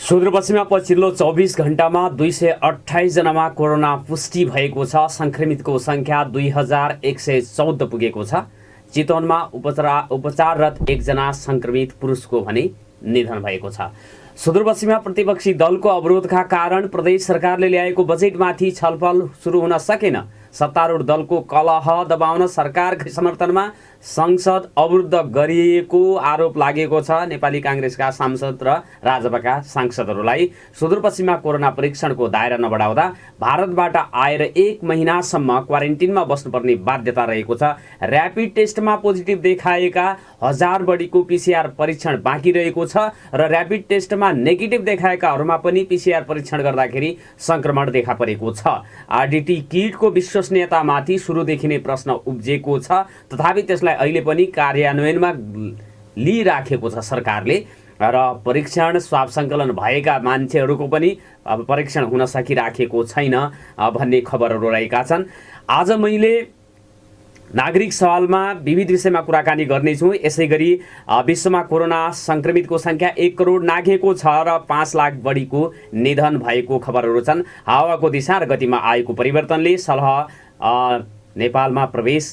सुदूरपश्चिममा पछिल्लो 24 घण्टामा 228 जनामा कोरोना पुष्टि भएको छ। संक्रमितको संख्या 2114 पुगेको छ। चितवनमा उपचाररत एकजना संक्रमित पुरुषको भने निधन भएको छ। सुदूरपश्चिममा प्रतिपक्षी दलको अवरोधका कारण प्रदेश सरकारले ल्याएको बजेटमाथि छलफल सुरु हुन सकेन। सत्तारूढ दलको कलह दबाउन सरकारकै समर्थनमा संसद अवरुद्ध गरिएको आरोप लागेको छ। नेपाली कांग्रेसका सांसद र राजपाका सांसदहरूलाई सुदूरपश्चिममा कोरोना परीक्षणको दायरा नबढाउँदा भारतबाट आएर 1 महिनासम्म क्वारेन्टिनमा बस्नुपर्ने बाध्यता रहेको छ। र्यापिड टेस्टमा पोजिटिभ देखाएका 1000 बढीको पीसीआर परीक्षण बाँकी रहेको छ र र्यापिड टेस्टमा नेगेटिभ देखाएकाहरूमा पनि पीसीआर परीक्षण गर्दाखेरि संक्रमण देखा परेको छ। आरडीटी किटको विश्वसनीयतामाथि सुरुदेखि नै प्रश्न उब्जेको छ, तथापि त्यसलाई अहिले पनि कार्यान्वयनमा लिइराखेको छ सरकारले र परीक्षण स्वाब सङ्कलन भएका मान्छेहरूको पनि परीक्षण हुन सकिराखेको छैन भन्ने खबरहरू रहेका छन्। आज मैले नागरिक सवालमा विविध विषयमा कुराकानी गर्नेछु। यसै गरी विश्वमा कोरोना संक्रमितको संख्या 1 करोड नाघेको छ र 5 लाख बढीको निधन भएको खबरहरू छन्। हावाको दिशा र गतिमा आएको परिवर्तनले सलह नेपालमा प्रवेश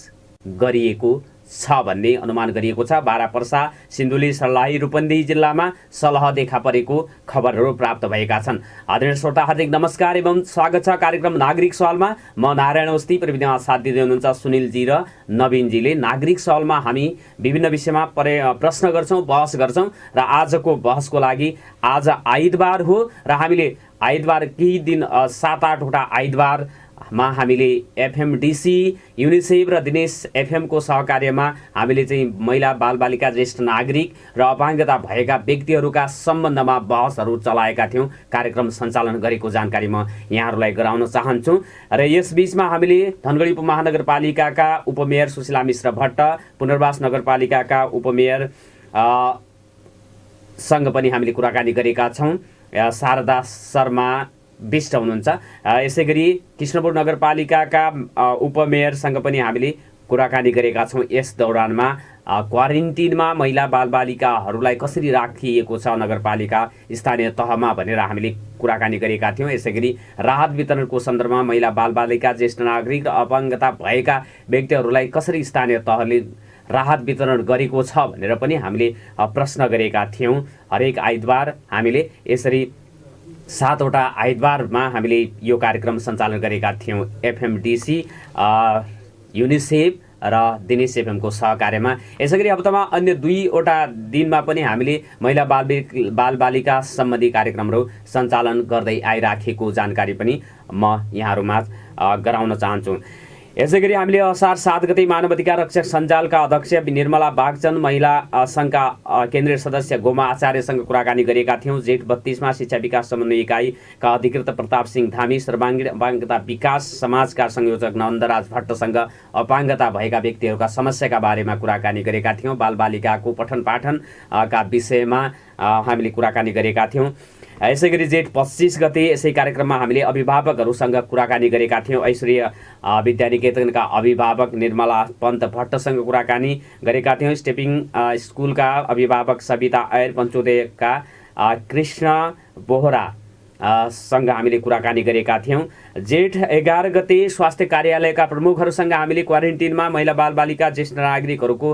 गरिएको छ भन्ने अनुमान गरिएको छ। बारा पर्सा सिन्धुली सर्लाही रूपन्देही जिल्लामा सलह देखा परेको खबरहरू प्राप्त भएका छन्। आदरणीय श्रोता, हार्दिक नमस्कार एवं स्वागत छ कार्यक्रम नागरिक सवालमा। म नारायण अवस्थी, प्रविधिमा साथ दिँदै हुनुहुन्छ सुनिलजी र नवीनजीले। नागरिक सवालमा हामी विभिन्न विषयमा प्रश्न गर्छौँ, बहस गर्छौँ र आजको बहसको लागि आज आइतबार हो र हामीले आइतबार केही दिन 7-8 वटा आइतबारमा हामीले एफएमडीसी, युनिसेफ र दिनेश एफएमको सहकार्यमा हामीले चाहिँ महिला बालबालिका, ज्येष्ठ नागरिक र अपाङ्गता भएका व्यक्तिहरूका सम्बन्धमा बहसहरू चलाएका थियौँ। कार्यक्रम सञ्चालन गरेको जानकारी म यहाँहरूलाई गराउन चाहन्छु। र यसबीचमा हामीले धनगढी उपमहानगरपालिकाका उपमेयर सुशीला मिश्र भट्ट, पुनर्वास नगरपालिकाका उपमेयर सँग पनि हामीले कुराकानी गरेका छौँ। शारदा शर्मा विष्ट हुनुहुन्छ। यसै गरी कृष्णपुर नगरपालिकाका उपमेयरसँग पनि हामीले कुराकानी गरेका छौँ। यस दौरानमा क्वारेन्टिनमा महिला बालबालिकाहरूलाई कसरी राखिएको छ नगरपालिका स्थानीय तहमा भनेर हामीले कुराकानी गरेका थियौँ। यसै गरी राहत वितरणको सन्दर्भमा महिला बालबालिका, ज्येष्ठ नागरिक र अपाङ्गता भएका व्यक्तिहरूलाई कसरी स्थानीय तहले राहत वितरण गरेको छ भनेर पनि हामीले प्रश्न गरेका थियौँ। हरेक आइतबार हामीले यसरी 7 वटा आइतबारमा हामीले यो कार्यक्रम सञ्चालन गरेका थियौँ। एफएमडीसी, युनिसेफ र दिनेश एफएमको सहकार्यमा। यसै गरी हप्तामा अन्य 2 वटा दिनमा पनि हामीले महिला बालबालिका सम्बन्धी कार्यक्रमहरू सञ्चालन गर्दै आइराखेको जानकारी पनि म यहाँहरूमा गराउन चाहन्छु। यसै गरी हामीले असार 7 गते मानव अधिकार रक्षक सञ्जालका अध्यक्ष निर्मला बागचन, महिला सङ्घका केन्द्रीय सदस्य गोमा आचार्यसँग कुराकानी गरेका थियौँ। जेठ 32मा शिक्षा विकास समन्वय इकाइका अधिकृत प्रताप सिंह धामी, सर्वाङ्गीण अपाङ्गता विकास समाजका संयोजक नन्दराज भट्टसँग अपाङ्गता भएका व्यक्तिहरूका समस्याका बारेमा कुराकानी गरेका थियौँ। बालबालिकाको पठन पाठनका विषयमा हामीले कुराकानी गरेका थियौँ। यसै गरी जेठ 25 गते यसै कार्यक्रममा हामीले अभिभावकहरूसँग कुराकानी गरेका थियौँ। ऐश्वर्य विद्यानिकेतनका अभिभावक निर्मला पन्त भट्टसँग कुराकानी गरेका थियौँ। स्टेपिङ स्कुलका अभिभावक सविता ऐर, पञ्चोदयका कृष्ण बोहरा सँग हामीले कुराकानी गरेका थियौँ। जेठ 11 गते स्वास्थ्य कार्यालयका प्रमुखहरूसँग हामीले क्वारेन्टिनमा महिला बालबालिका, ज्येष्ठ नागरिकहरूको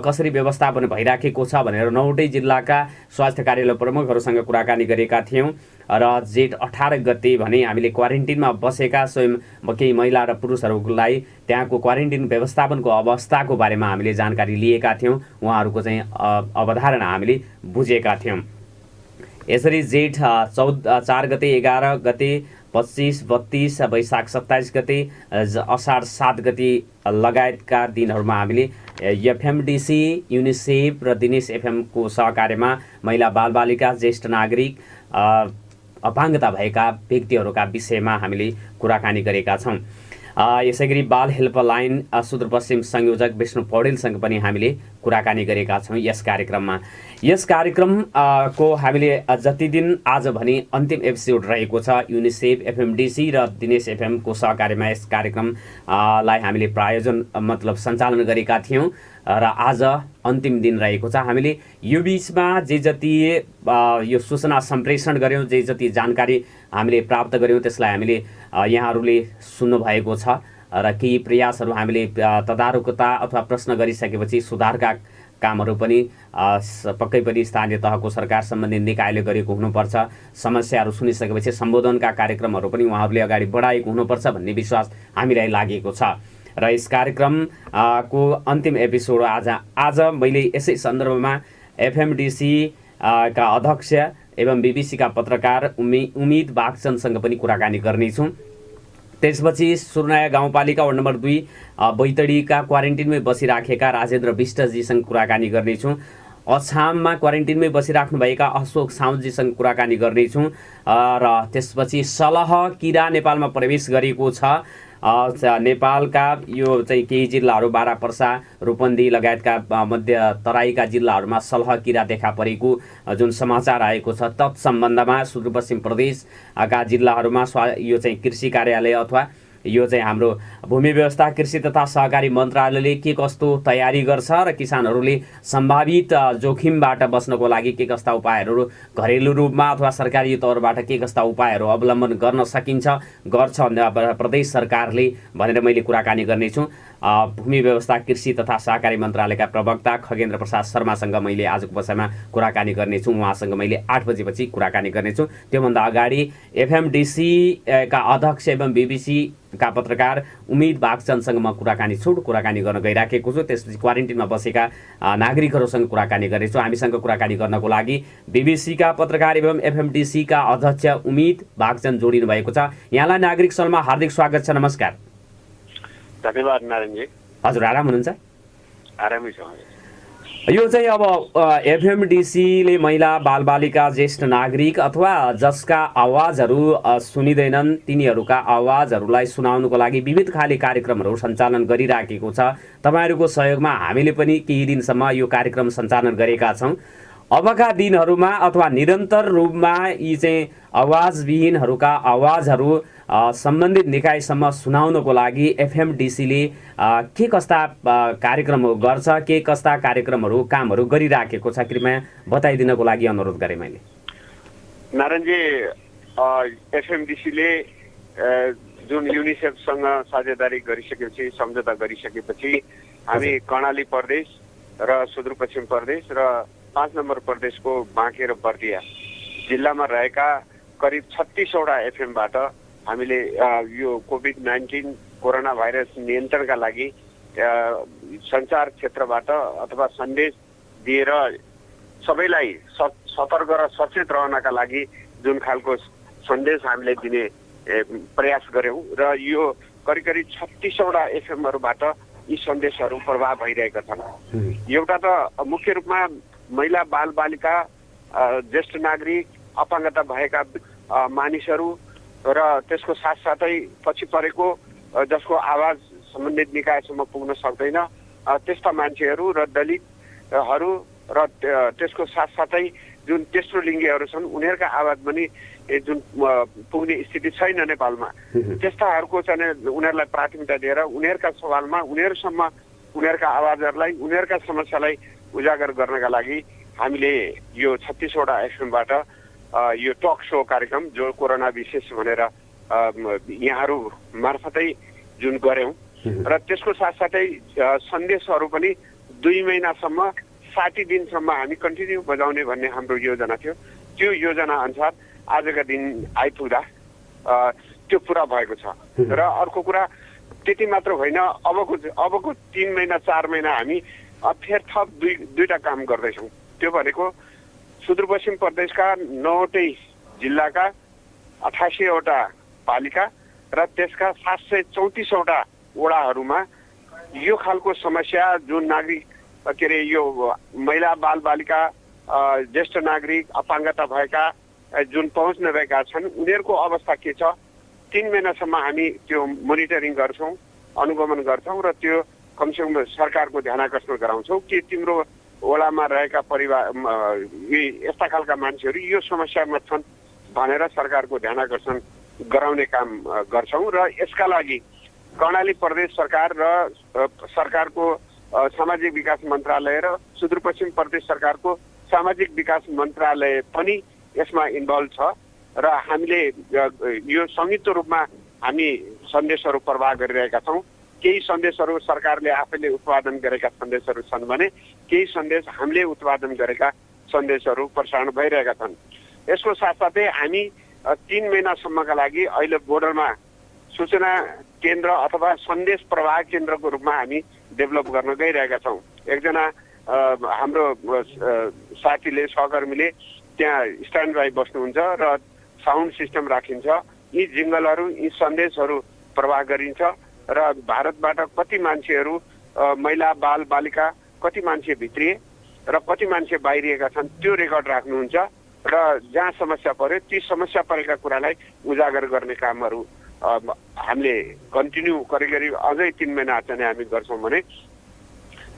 कसरी व्यवस्थापन भइराखेको छ भनेर 9वटै जिल्लाका स्वास्थ्य कार्यालय प्रमुखहरूसँग कुराकानी गरेका थियौँ। र जेठ 18 गते भने हामीले क्वारेन्टिनमा बसेका स्वयं केही महिला र पुरुषहरूलाई त्यहाँको क्वारेन्टिन व्यवस्थापनको अवस्थाको बारेमा हामीले जानकारी लिएका थियौँ। उहाँहरूको चाहिँ अवधारणा हामीले बुझेका थियौँ। यसरी जेठ 4 गते, 11 गते, 25, 32, वैशाख 27 गते, असार 7 गते लगायतका दिनहरूमा हामीले एफएमडीसी, युनिसेफ र दिनेश एफएमको सहकार्यमा महिला बालबालिका, ज्येष्ठ नागरिक, अपाङ्गता भएका व्यक्तिहरूका विषयमा हामीले कुराकानी गरेका छौँ। यसै गरी बाल हेल्पलाइन सुदूरपश्चिम संयोजक विष्णु पौडेलसँग पनि हामीले कुराकानी गरेका छौँ यस कार्यक्रममा। यस कार्यक्रमको हामीले जति दिन आज भने अन्तिम एपिसोड रहेको छ। युनिसेफ, एफएमडीसी र दिनेश एफएमको सहकार्यमा यस कार्यक्रमलाई हामीले प्रायोजन सञ्चालन गरेका थियौँ र आज अन्तिम दिन रहेको छ। हामीले यो बिचमा जे जति यो सूचना सम्प्रेषण गऱ्यौँ, जे जति जानकारी हामीले प्राप्त गऱ्यौँ त्यसलाई हामीले यहाँहरूले सुन्नुभएको छ र केही प्रयासहरू हामीले तदारुकता अथवा प्रश्न गरिसकेपछि सुधारका कामहरू पनि पक्कै पनि स्थानीय तहको सरकार सम्बन्धित निकायले गरेको हुनुपर्छ। समस्याहरू सुनिसकेपछि सम्बोधनका कार्यक्रमहरू पनि उहाँहरूले अगाडि बढाएको हुनुपर्छ भन्ने विश्वास हामीलाई लागेको छ। र यस कार्यक्रमको अन्तिम एपिसोड आज मैले यसै सन्दर्भमा एफएमडिसी का अध्यक्ष एवं बीबीसीका पत्रकार उम्मेद बागचन्दसँग पनि कुराकानी गर्नेछौँ। त्यसपछि सुर्नाया गाउँपालिका वार्ड नम्बर 2 बैतडीका क्वारेन्टिनमै बसिराखेका राजेन्द्र विष्टजीसँग कुराकानी गर्नेछौँ। अछाममा क्वारेन्टिनमै बसिराख्नुभएका अशोक साउदजीसँग कुराकानी गर्नेछौँ। र त्यसपछि सलह किरा नेपालमा प्रवेश गरेको छ। नेपालका यो चाहिँ केही जिल्लाहरू बारा पर्सा रूपन्दी लगायतका मध्य तराईका जिल्लाहरूमा सलह किरा देखा परेको जुन समाचार आएको छ, तत्सम्बन्धमा सुदूरपश्चिम प्रदेशका जिल्लाहरूमा यो चाहिँ कृषि कार्यालय अथवा यो चाहिँ हाम्रो भूमि व्यवस्था कृषि तथा सहकारी मन्त्रालयले के कस्तो तयारी गर्छ र किसानहरूले सम्भावित जोखिमबाट बस्नको लागि के कस्ता उपायहरू घरेलु रूपमा अथवा सरकारी तौरबाट के कस्ता उपायहरू अवलम्बन गर्न सकिन्छ गर्छ प्रदेश सरकारले भनेर मैले कुराकानी गर्नेछु। भूमि व्यवस्था कृषि तथा सहकारी मन्त्रालयका प्रवक्ता खगेन्द्र प्रसाद शर्मासँग मैले आजको बसाइमा कुराकानी गर्नेछु। उहाँसँग मैले 8 बजेपछि कुराकानी गर्नेछु। त्योभन्दा अगाडि एफएमडिसी का अध्यक्ष एवं बीबीसी का पत्रकार उम्मेद बागचन्दसँग म कुराकानी गर्न गइराखेको छु। त्यसपछि क्वारेन्टिनमा बसेका नागरिकहरूसँग कुराकानी गर्नेछु। हामीसँग कुराकानी गर्नको लागि बीबीसी का पत्रकार एवं एफएमडिसी का अध्यक्ष उम्मेद बागचन्द जोडिनु भएको छ। यहाँलाई नागरिक सलमा हार्दिक स्वागत छ। नमस्कार। धन्यवाद नारायणजी। हजुर आराम हुनुहुन्छ? आरामै छ। यो चाहिँ अब एफएमडिसीले महिला बालबालिका ज्येष्ठ नागरिक अथवा जसका आवाजहरू सुनिँदैनन् तिनीहरूका आवाजहरूलाई सुनाउनुको लागि विविध खाले कार्यक्रमहरू सञ्चालन गरिराखेको छ। तपाईँहरूको सहयोगमा हामीले पनि केही दिनसम्म यो कार्यक्रम सञ्चालन गरेका छौँ। अबका दिनहरूमा अथवा निरन्तर रूपमा यी चाहिँ आवाजविहीनहरूका आवाजहरू सम्बन्धित निकायसम्म सुनाउनको लागि एफएमडिसीले के कस्ता कार्यक्रमहरू गर्छ, के कस्ता कार्यक्रमहरू कामहरू गरिराखेको छ, कृपया बताइदिनको लागि अनुरोध गरेँ मैले। नारायणजी, एफएमडिसीले जुन युनिसेफसँग साझेदारी गरिसकेपछि सम्झौता गरिसकेपछि हामी कर्णाली प्रदेश र सुदूरपश्चिम प्रदेश र 5 नम्बर प्रदेशको बाँके र बर्दिया जिल्लामा रहेका करिब 36वटा एफएमबाट हामीले यो कोभिड-19 कोरोना भाइरस नियन्त्रणका लागि सञ्चार क्षेत्रबाट अथवा सन्देश दिएर सबैलाई सतर्क र सचेत रहनका लागि जुन खालको सन्देश हामीले दिने प्रयास गर्यौं र यो करिब 36वटा एफएमहरूबाट यी सन्देशहरू प्रभाव भइरहेका छन्। एउटा त मुख्य रूपमा महिला बालबालिका ज्येष्ठ नागरिक अपाङ्गता भएका मानिसहरू र त्यसको साथसाथै पछि परेको जसको आवाज सम्बन्धित निकायसम्म पुग्न सक्दैन त्यस्ता मान्छेहरू र दलितहरू र त्यसको साथसाथै जुन तेस्रो लिङ्गीहरू छन् उनीहरूका आवाज पनि जुन पुग्ने स्थिति छैन नेपालमा, त्यस्ताहरूको चाहिँ उनीहरूलाई प्राथमिकता दिएर उनीहरूका सवालमा उनीहरूसम्म उनीहरूका आवाजहरूलाई उनीहरूका समस्यालाई उजागर गर्नका लागि हामीले यो 36वटा एफएमबाट यो टक सो कार्यक्रम जो कोरोना विशेष भनेर यहाँहरू मार्फतै जुन गर्यौं र त्यसको साथसाथै सन्देशहरू पनि 2 महिनासम्म 60 दिनसम्म हामी कन्टिन्यू बजाउने भन्ने हाम्रो योजना थियो। त्यो योजना अनुसार आजका दिन आइपुग्दा त्यो पुरा भएको छ। र अर्को कुरा त्यति मात्र होइन, अबको 3 महिना 4 महिना हामी फेर थप दुईटा काम गर्दैछौँ। त्यो भनेको सुदूरपश्चिम प्रदेशका 9वटै जिल्लाका 88वटा पालिका र त्यसका 734वटा वडाहरूमा यो खालको समस्या जुन नागरिक के अरे यो महिला बालबालिका ज्येष्ठ नागरिक अपाङ्गता भएका जुन पहुँच नभएका छन् उनीहरूको अवस्था के छ 3 महिनासम्म हामी त्यो मोनिटरिङ गर्छौँ, अनुगमन गर्छौँ र त्यो कमसेकम सरकारको ध्यानाकर्षण गराउँछौँ कि तिम्रो वडामा रहेका परिवार यस्ता खालका मान्छेहरू यो समस्यामा छन् भनेर सरकारको ध्यानाकर्षण गराउने काम गर्छौँ। र यसका लागि कर्णाली प्रदेश सरकार र सरकारको सामाजिक विकास मन्त्रालय र सुदूरपश्चिम प्रदेश सरकारको सामाजिक विकास मन्त्रालय पनि यसमा इन्भल्भ छ र हामीले यो संयुक्त रूपमा हामी सन्देशहरू प्रवाह गरिरहेका छौँ। केही सन्देशहरू सरकारले आफैले उत्पादन गरेका सन्देशहरू छन् भने केही सन्देश हामीले उत्पादन गरेका सन्देशहरू प्रसारण भइरहेका छन्। यसको साथसाथै हामी 3 महिनासम्मका लागि अहिले बोर्डरमा सूचना केन्द्र अथवा सन्देश प्रवाह केन्द्रको रूपमा हामी डेभलप गर्न गइरहेका छौँ। एकजना हाम्रो साथीले सहकर्मीले त्यहाँ स्ट्यान्ड बाई बस्नुहुन्छ र साउन्ड सिस्टम राखिन्छ। यी जिङ्गलहरू यी सन्देशहरू प्रवाह गरिन्छ र भारतबाट कति मान्छेहरू महिला बाल बालिका कति मान्छे भित्रिए र कति मान्छे बाहिरिएका छन् त्यो रेकर्ड राख्नुहुन्छ र जहाँ समस्या पर्यो ती समस्या परेका कुरालाई उजागर गर्ने कामहरू हामीले कन्टिन्यू गरी अझै 3 महिना चाहिँ हामी गर्छौँ भने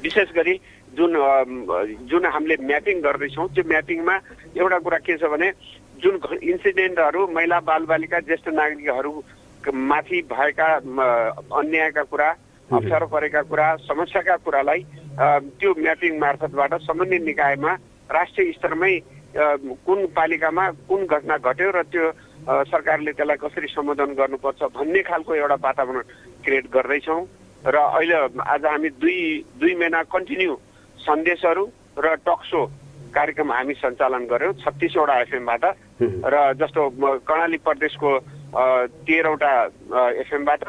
विशेष गरी जुन हामीले म्यापिङ गर्दैछौँ त्यो म्यापिङमा एउटा कुरा के छ भने जुन इन्सिडेन्टहरू महिला बालबालिका ज्येष्ठ नागरिकहरू माथि भएका अन्यायका कुरा अप्ठ्यारो परेका कुरा समस्याका कुरालाई त्यो म्यापिङ मार्फतबाट सम्बन्धित निकायमा राष्ट्रिय स्तरमै कुन पालिकामा कुन घटना घट्यो र त्यो सरकारले त्यसलाई कसरी सम्बोधन गर्नुपर्छ भन्ने खालको एउटा वातावरण क्रिएट गर्दैछौँ र अहिले आज हामी दुई महिना कन्टिन्यू सन्देशहरू र टकसो कार्यक्रम हामी सञ्चालन गर्यौँ 36 वटा एफएमबाट र जस्तो कर्णाली प्रदेशको 13 वटा एफएमबाट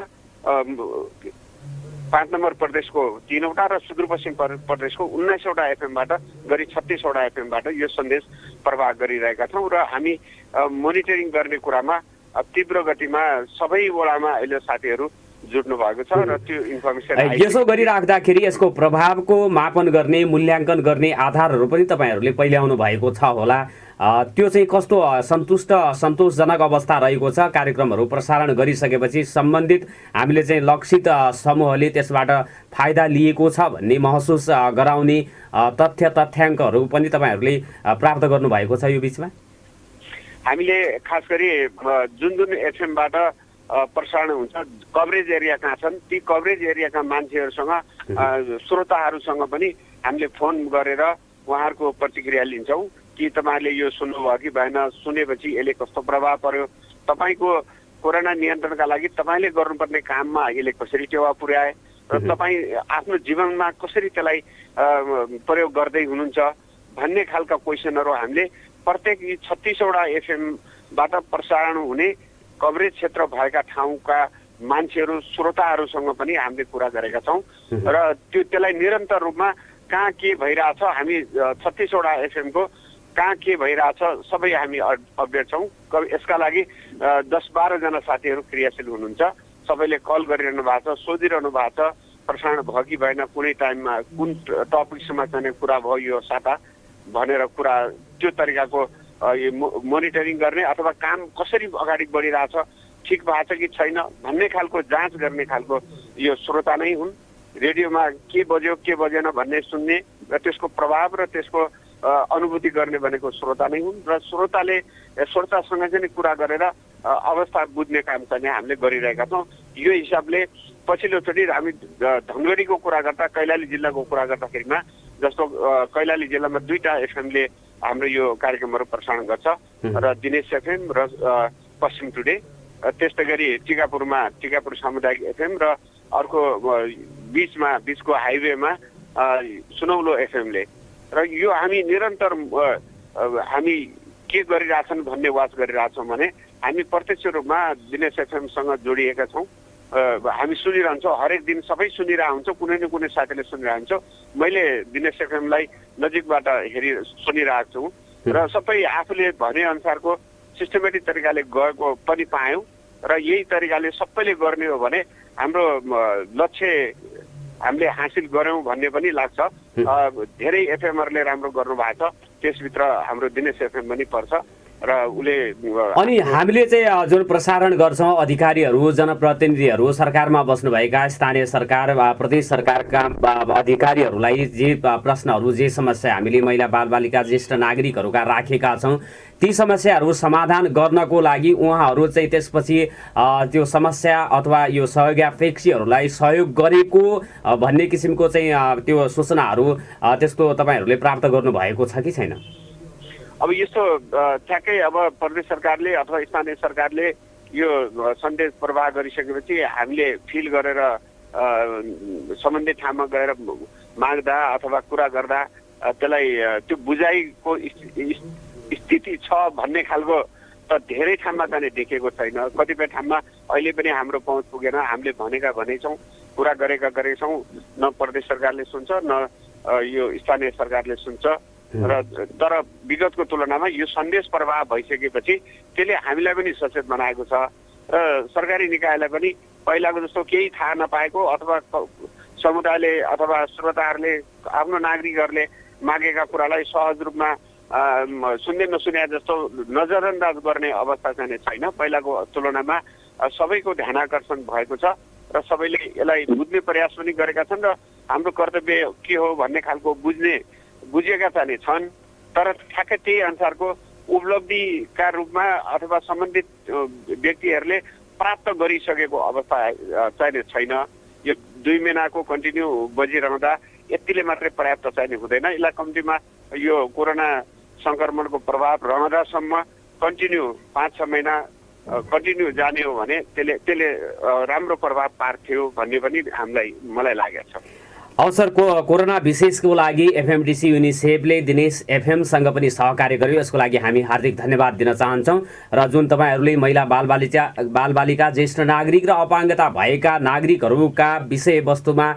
5 नम्बर प्रदेशको 3 वटा र सुदूरपश्चिम प्रदेशको 19 वटा एफएमबाट गरी 36 वटा एफएमबाट यो सन्देश प्रवाह गरिरहेका छौँ र हामी मोनिटरिङ गर्ने कुरामा तीव्र गतिमा सबै वडामा अहिले साथीहरू जुट्नु भएको छ र त्यो इन्फर्मेसन यसो गरिराख्दाखेरि यसको प्रभावको मापन गर्ने मूल्याङ्कन गर्ने आधारहरू पनि तपाईँहरूले पहिले आउनु भएको छ होला। त्यो चाहिँ कस्तो सन्तोषजनक अवस्था रहेको छ? कार्यक्रमहरू प्रसारण गरिसकेपछि सम्बन्धित हामीले चाहिँ लक्षित समूहले त्यसबाट फाइदा लिएको छ भन्ने महसुस गराउने तथ्याङ्कहरू पनि तपाईँहरूले प्राप्त गर्नुभएको छ यो बिचमा? हामीले खास गरी जुन एफएमबाट प्रसारण हुन्छ कभरेज एरिया कहाँ छन् ती कभरेज एरियाका मान्छेहरूसँग श्रोताहरूसँग पनि हामीले फोन गरेर उहाँहरूको प्रतिक्रिया लिन्छौँ कि तपाईँहरूले यो सुन्नुभयो कि भएन, सुनेपछि यसले कस्तो प्रभाव पर्यो, तपाईँको कोरोना नियन्त्रणका लागि तपाईँले गर्नुपर्ने काममा यसले कसरी टेवा पुर्याए र तपाईँ आफ्नो जीवनमा कसरी त्यसलाई प्रयोग गर्दै हुनुहुन्छ भन्ने खालका क्वेसनहरू हामीले प्रत्येक 36 वटा एफएमबाट प्रसारण हुने कभरेज क्षेत्र भएका ठाउँका मान्छेहरू श्रोताहरूसँग पनि हामीले कुरा गरेका छौँ र त्यसलाई निरन्तर रूपमा कहाँ के भइरहेछ हामी 36 वटा एफएमको कहाँ के भइरहेछ सबै हामी अपडेट छौँ। यसका लागि 10-12 जना साथीहरू क्रियाशील हुनुहुन्छ। सबैले कल गरिरहनु भएको छ, सोधिरहनु भएको छ प्रसारण भयो कि भएन, कुनै टाइममा कुन टपिकसम्म चाहिँ कुरा भयो यो साता भनेर कुरा त्यो तरिकाको मोनिटरिङ गर्ने अथवा काम कसरी अगाडि बढिरहेछ, ठिक भएको छ कि छैन भन्ने खालको जाँच गर्ने खालको यो श्रोता नै हुन्। रेडियोमा के बज्यो के बजेन भन्ने सुन्ने र त्यसको प्रभाव र त्यसको अनुभूति गर्ने भनेको श्रोता नै हुन् र श्रोतासँग चाहिँ कुरा गरेर अवस्था बुझ्ने काम चाहिँ हामीले गरिरहेका छौँ। यो हिसाबले पछिल्लोचोटि हामी धनगढीको कुरा गर्दा कैलाली जिल्लाको कुरा गर्दाखेरिमा जस्तो कैलाली जिल्लामा 2टा एफएमले हाम्रो यो कार्यक्रमहरू प्रसारण गर्छ र दिनेश एफएम र पश्चिम टुडे। त्यस्तै गरी टिकापुर सामुदायिक एफएम र अर्को बिचको हाइवेमा सुनौलो एफएमले र यो हामी निरन्तर हामी के गरिरहेछन् भन्ने वाच गरिरहेछौँ भने हामी प्रत्यक्ष रूपमा दिनेश एफएमसँग जोडिएका छौँ। हामी सुनिरहन्छौँ, हरेक दिन सबै सुनिरहेको हुन्छौँ, कुनै न कुनै साथीले सुनिरहेको हुन्छ। मैले दिनेश एफएमलाई नजिकबाट सुनिरहेको छु र सबै आफूले भने अनुसारको सिस्टमेटिक तरिकाले गएको पनि पायौँ र यही तरिकाले सबैले गर्ने हो भने हाम्रो लक्ष्य हामीले हासिल गऱ्यौँ भन्ने पनि लाग्छ। धेरै एफएमहरूले राम्रो गर्नुभएको छ, त्यसभित्र हाम्रो दिनेश एफएम पनि पर्छ र उसले अनि हामीले चाहिँ जुन प्रसारण गर्छौँ अधिकारीहरू जनप्रतिनिधिहरू सरकारमा बस्नुभएका स्थानीय सरकार प्रदेश सरकारका अधिकारीहरूलाई जे प्रश्नहरू जे समस्या हामीले महिला बालबालिका ज्येष्ठ नागरिकहरूका राखेका छौँ ती समस्याहरू समाधान गर्नको लागि उहाँहरू चाहिँ त्यसपछि त्यो समस्या अथवा यो सहयोगापेक्षीहरूलाई सहयोग गरेको भन्ने किसिमको चाहिँ त्यो सूचनाहरू त्यस्तो तपाईँहरूले प्राप्त गर्नुभएको छ कि छैन? अब यस्तो ठ्याक्कै अब प्रदेश सरकारले अथवा स्थानीय सरकारले यो सन्देश प्रवाह गरिसकेपछि हामीले फिल गरेर सम्बन्धित ठाउँमा गएर माग्दा अथवा कुरा गर्दा त्यसलाई त्यो बुझाइको स्थिति छ भन्ने खालको त धेरै ठाउँमा चाहिँ देखेको छैन। कतिपय ठाउँमा अहिले पनि हाम्रो पहुँच पुगेन। हामीले भनेका भनेछौँ, कुरा गरेका गरेछौँ, न प्रदेश सरकारले सुन्छ न यो स्थानीय सरकारले सुन्छ। र तर विगतको तुलनामा यो सन्देश प्रवाह भइसकेपछि त्यसले हामीलाई पनि सचेत बनाएको छ र सरकारी निकायलाई पनि पहिलाको जस्तो केही थाहा नपाएको अथवा समुदायले अथवा श्रोताहरूले आफ्नो नागरिकहरूले मागेका कुरालाई सहज रूपमा सुन्ने नसुने जस्तो नजरअन्दाज गर्ने अवस्था चाहिँ छैन। पहिलाको तुलनामा सबैको ध्यानाकर्षण भएको छ र सबैले यसलाई बुझ्ने प्रयास पनि गरेका छन् र हाम्रो कर्तव्य के हो भन्ने खालको बुझेका चाहिँ छन्। तर ठ्याक्कै त्यही अनुसारको उपलब्धिका रूपमा अथवा सम्बन्धित व्यक्तिहरूले प्राप्त गरिसकेको अवस्था चाहिँ छैन। यो 2 महिनाको कन्टिन्यू बजिरहँदा यतिले मात्रै पर्याप्त चाहिँ हुँदैन। यसलाई कम्तीमा यो कोरोना सङ्क्रमणको प्रभाव रहँदासम्म कन्टिन्यू 5-6 महिना कन्टिन्यू जाने हो भने त्यसले राम्रो प्रभाव पार्थ्यो भन्ने पनि मलाई लागेको छ। अवसर कोरोना विशेषको लागि एफएमडिसी युनिसेफले दिनेश एफएमसँग पनि सहकार्य गर्यो। यसको लागि हामी हार्दिक धन्यवाद दिन चाहन्छौँ। र जुन तपाईँहरूले महिला बालबालिका ज्येष्ठ नागरिक र अपाङ्गता भएका नागरिकहरूका विषयवस्तुमा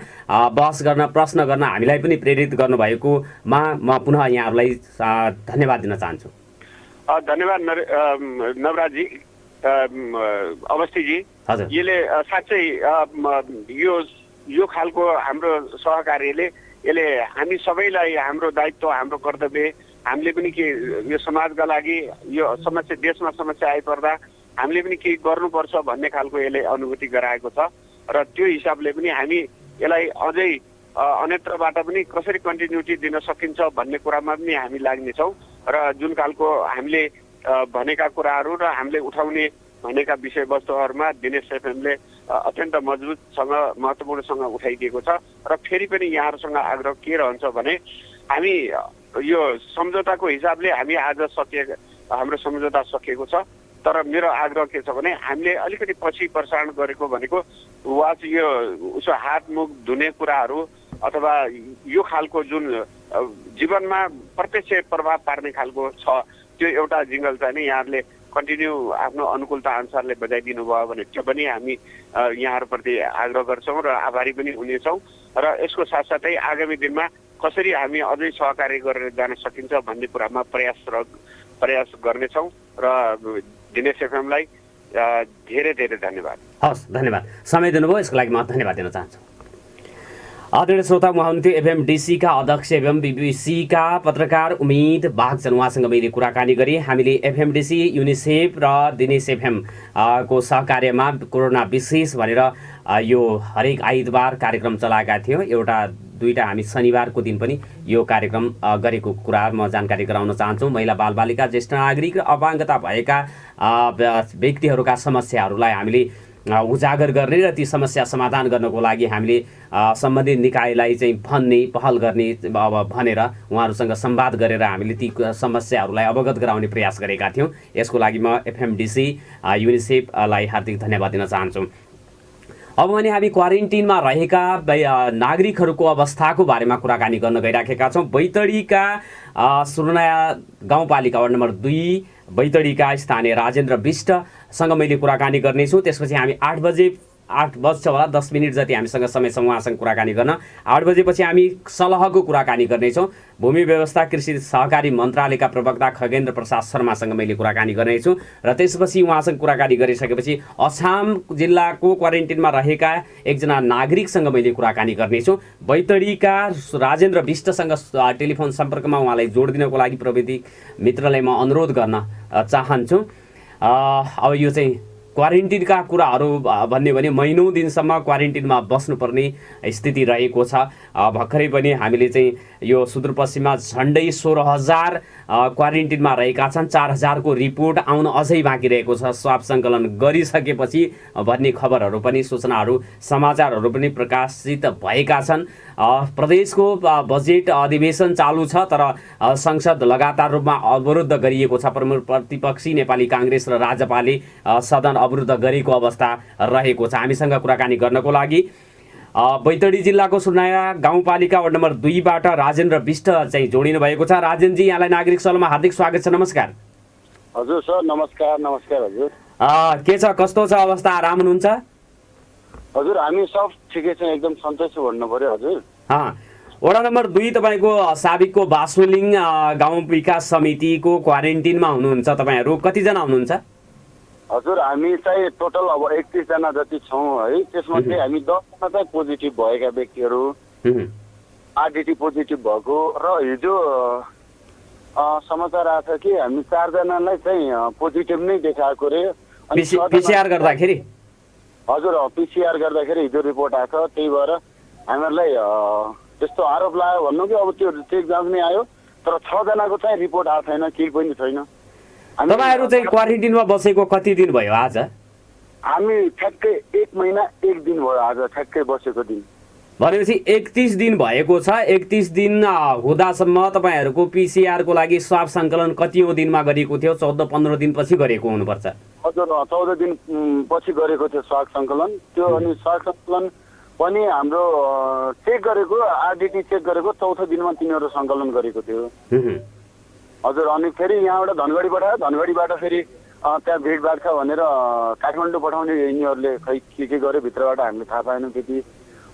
बहस गर्न प्रश्न गर्न हामीलाई पनि प्रेरित गर्नुभएकोमा म पुनः यहाँहरूलाई धन्यवाद दिन चाहन्छु। धन्यवाद नवराजी, अवस्थीजी। हजुर, यसले साँच्चै यो खालको हाम्रो सहकार्यले यसले हामी सबैलाई हाम्रो दायित्व हाम्रो कर्तव्य हामीले पनि के यो समाजका लागि यो समस्या देशमा समस्या आइपर्दा हामीले पनि केही गर्नुपर्छ भन्ने खालको यसले अनुभूति गराएको छ। र त्यो हिसाबले पनि हामी यसलाई अझै अन्यत्रबाट पनि कसरी कन्टिन्युटी दिन सकिन्छ भन्ने कुरामा पनि हामी लाग्नेछौँ। र जुन खालको हामीले भनेका कुराहरू र हामीले उठाउने भनेका विषयवस्तुहरूमा दिनेश एफएमले अत्यन्त मजबुतसँग महत्त्वपूर्णसँग उठाइदिएको छ। र फेरि पनि यहाँहरूसँग आग्रह के रहन्छ भने हामी यो सम्झौताको हिसाबले हामी आज हाम्रो सम्झौता सकिएको छ। तर मेरो आग्रह के छ भने हामीले अलिकति पछि प्रसारण गरेको भनेको यो उसो हात मुख धुने कुराहरू अथवा यो खालको जुन जीवनमा प्रत्यक्ष प्रभाव पार्ने खालको छ त्यो एउटा जिङ्गल चाहिँ नि यहाँहरूले कन्टिन्यू आफ्नो अनुकूलता अनुसारले बजाइदिनु भयो भने त्यो पनि हामी यहाँहरूप्रति आग्रह गर्छौँ र आभारी पनि हुनेछौँ। र यसको साथसाथै आगामी दिनमा कसरी हामी अझै सहकार्य गरेर जान सकिन्छ भन्ने कुरामा प्रयास गर्नेछौँ। र दिनेश एफएमलाई धेरै धेरै धन्यवाद। हस्, धन्यवाद। समय दिनुभयो यसको लागि म धन्यवाद दिन चाहन्छु। आदरणीय श्रोता, उहाँ हुनुहुन्थ्यो एफएमडिसीका अध्यक्ष एवं बिबिसीका पत्रकार उम्मेद बागचन। उहाँसँग मैले कुराकानी गरेँ। हामीले एफएमडिसी युनिसेफ र दिनेश एफएम को सहकार्यमा कोरोना विशेष भनेर यो हरेक आइतबार कार्यक्रम चलाएका थियौँ। दुईवटा हामी शनिबारको दिन पनि यो कार्यक्रम गरेको कुरा म जानकारी गराउन चाहन्छु। महिला बालबालिका ज्येष्ठ नागरिक र अपाङ्गता भएका व्यक्तिहरूका समस्याहरूलाई हामीले उजागर गर्ने र ती समस्या समाधान गर्नको लागि हामीले सम्बन्धित निकायलाई चाहिँ भन्ने पहल गर्ने भनेर उहाँहरूसँग संवाद गरेर हामीले ती समस्याहरूलाई अवगत गराउने प्रयास गरेका थियौँ। यसको लागि म एफएमडिसी युनिसेफलाई हार्दिक धन्यवाद दिन चाहन्छु। अब भने हामी क्वारेन्टिनमा रहेका नागरिकहरूको अवस्थाको बारेमा कुराकानी गर्न गइराखेका छौँ। बैतडीका सुर्नया गाउँपालिका वार्ड नम्बर 2 बैतडीका स्थानीय राजेन्द्र विष्टसँग मैले कुराकानी गर्नेछु। त्यसपछि हामी 8 बजे 8 बज्छ होला, 10 मिनट जति हामीसँग समय छ उहाँसँग कुराकानी गर्न। 8 बजेपछि हामी सलहको कुराकानी गर्नेछौँ। भूमि व्यवस्था कृषि सहकारी मन्त्रालयका प्रवक्ता खगेन्द्र प्रसाद शर्मासँग मैले कुराकानी गर्नेछु र त्यसपछि उहाँसँग कुराकानी गरिसकेपछि अछाम जिल्लाको क्वारेन्टिनमा रहेका एकजना नागरिकसँग मैले कुराकानी गर्नेछु। बैतडीका राजेन्द्र विष्टसँग टेलिफोन सम्पर्कमा उहाँलाई जोड दिनको लागि प्रविधि मित्रलाई म अनुरोध गर्न चाहन्छु। अब यो चाहिँ क्वारेन्टिनका कुराहरू भन्ने भने महिनौँ दिनसम्म क्वारेन्टिनमा बस्नुपर्ने स्थिति रहेको छ। भर्खरै पनि हामीले चाहिँ यो सुदूरपश्चिममा झन्डै 16,000 क्वारेन्टिनमा रहेका छन्। 4,000को रिपोर्ट आउन अझै बाँकी रहेको छ स्वाब सङ्कलन गरिसकेपछि भन्ने खबरहरू पनि सूचनाहरू समाचारहरू पनि प्रकाशित भएका छन्। प्रदेशको बजेट अधिवेशन चालु छ तर संसद लगातार रूपमा अवरुद्ध गरिएको छ। प्रमुख प्रतिपक्षी नेपाली काङ्ग्रेस र राजपाले सदन अवरुद्ध गरेको अवस्था रहेको छ। हामीसँग कुराकानी गर्नको लागि बैतडी जिल्लाको सुर्नाया गाउँपालिका वार्ड नम्बर 2 बाट राजेन्द्र विष्ट चाहिँ जोडिनु भएको छ। राजेन्द्रजी, यहाँलाई नागरिक सभामा हार्दिक स्वागत छ। नमस्कार। हजुर सर, नमस्कार। नमस्कार हजुर। के छ, कस्तो छ अवस्था, आराम हुनुहुन्छ? हजुर हामी सब ठिकै छ, एकदम सन्तोष भन्नु पर्यो हजुर। वडा नम्बर 2 तपाईँको साबिकको बासुलिङ गाउँ विकास समितिको क्वारेन्टिनमा हुनुहुन्छ तपाईहरू, कतिजना हुनुहुन्छ? हजुर हामी चाहिँ टोटल अब 31 जना जति छौँ है। त्यसमध्ये हामी 10 जना चाहिँ पोजिटिभ भएका व्यक्तिहरू, आरडिटी पोजिटिभ भएको र हिजो समाचार आएको छ कि हामी 4 जनालाई चाहिँ पोजिटिभ नै देखाएको रे। पिसिआर गर्दाखेरि हजुर पिसिआर गर्दाखेरि हिजो रिपोर्ट आएको, त्यही भएर हामीहरूलाई त्यस्तो आरोप लाग्यो भन्नु कि अब त्यो चेक जाँच नै आयो तर 6 जनाको चाहिँ रिपोर्ट आएको छैन, केही पनि छैन। तपाईहरू चाहिँ क्वारेन्टिनमा बसेको कति दिन भयो आज? हामी ठ्याक्कै 1 महिना 1 दिन भयो आज ठ्याक्कै बसेको दिन। भनेपछि 31 दिन भएको छ। 31 दिन हुँदासम्म तपाईँहरूको पिसिआरको लागि स्वाब सङ्कलन कतिौँ दिनमा गरेको थियो? 14-15 दिनपछि गरेको हुनुपर्छ। हजुर 14 दिन पछि गरेको थियो स्वाब सङ्कलन। त्यो अनि स्वाब सङ्कलन पनि हाम्रो चेक गरेको, आरडिटी चेक गरेको 4औं दिनमा तिनीहरू सङ्कलन गरेको थियो हजुर। अनि फेरि यहाँबाट धनगढी पठायो, धनगढीबाट फेरि त्यहाँ भिडभाड छ भनेर काठमाडौँ पठाउने यिनीहरूले खै के गर्यो भित्रबाट हामीले थाहा पाएनौँ त्यति।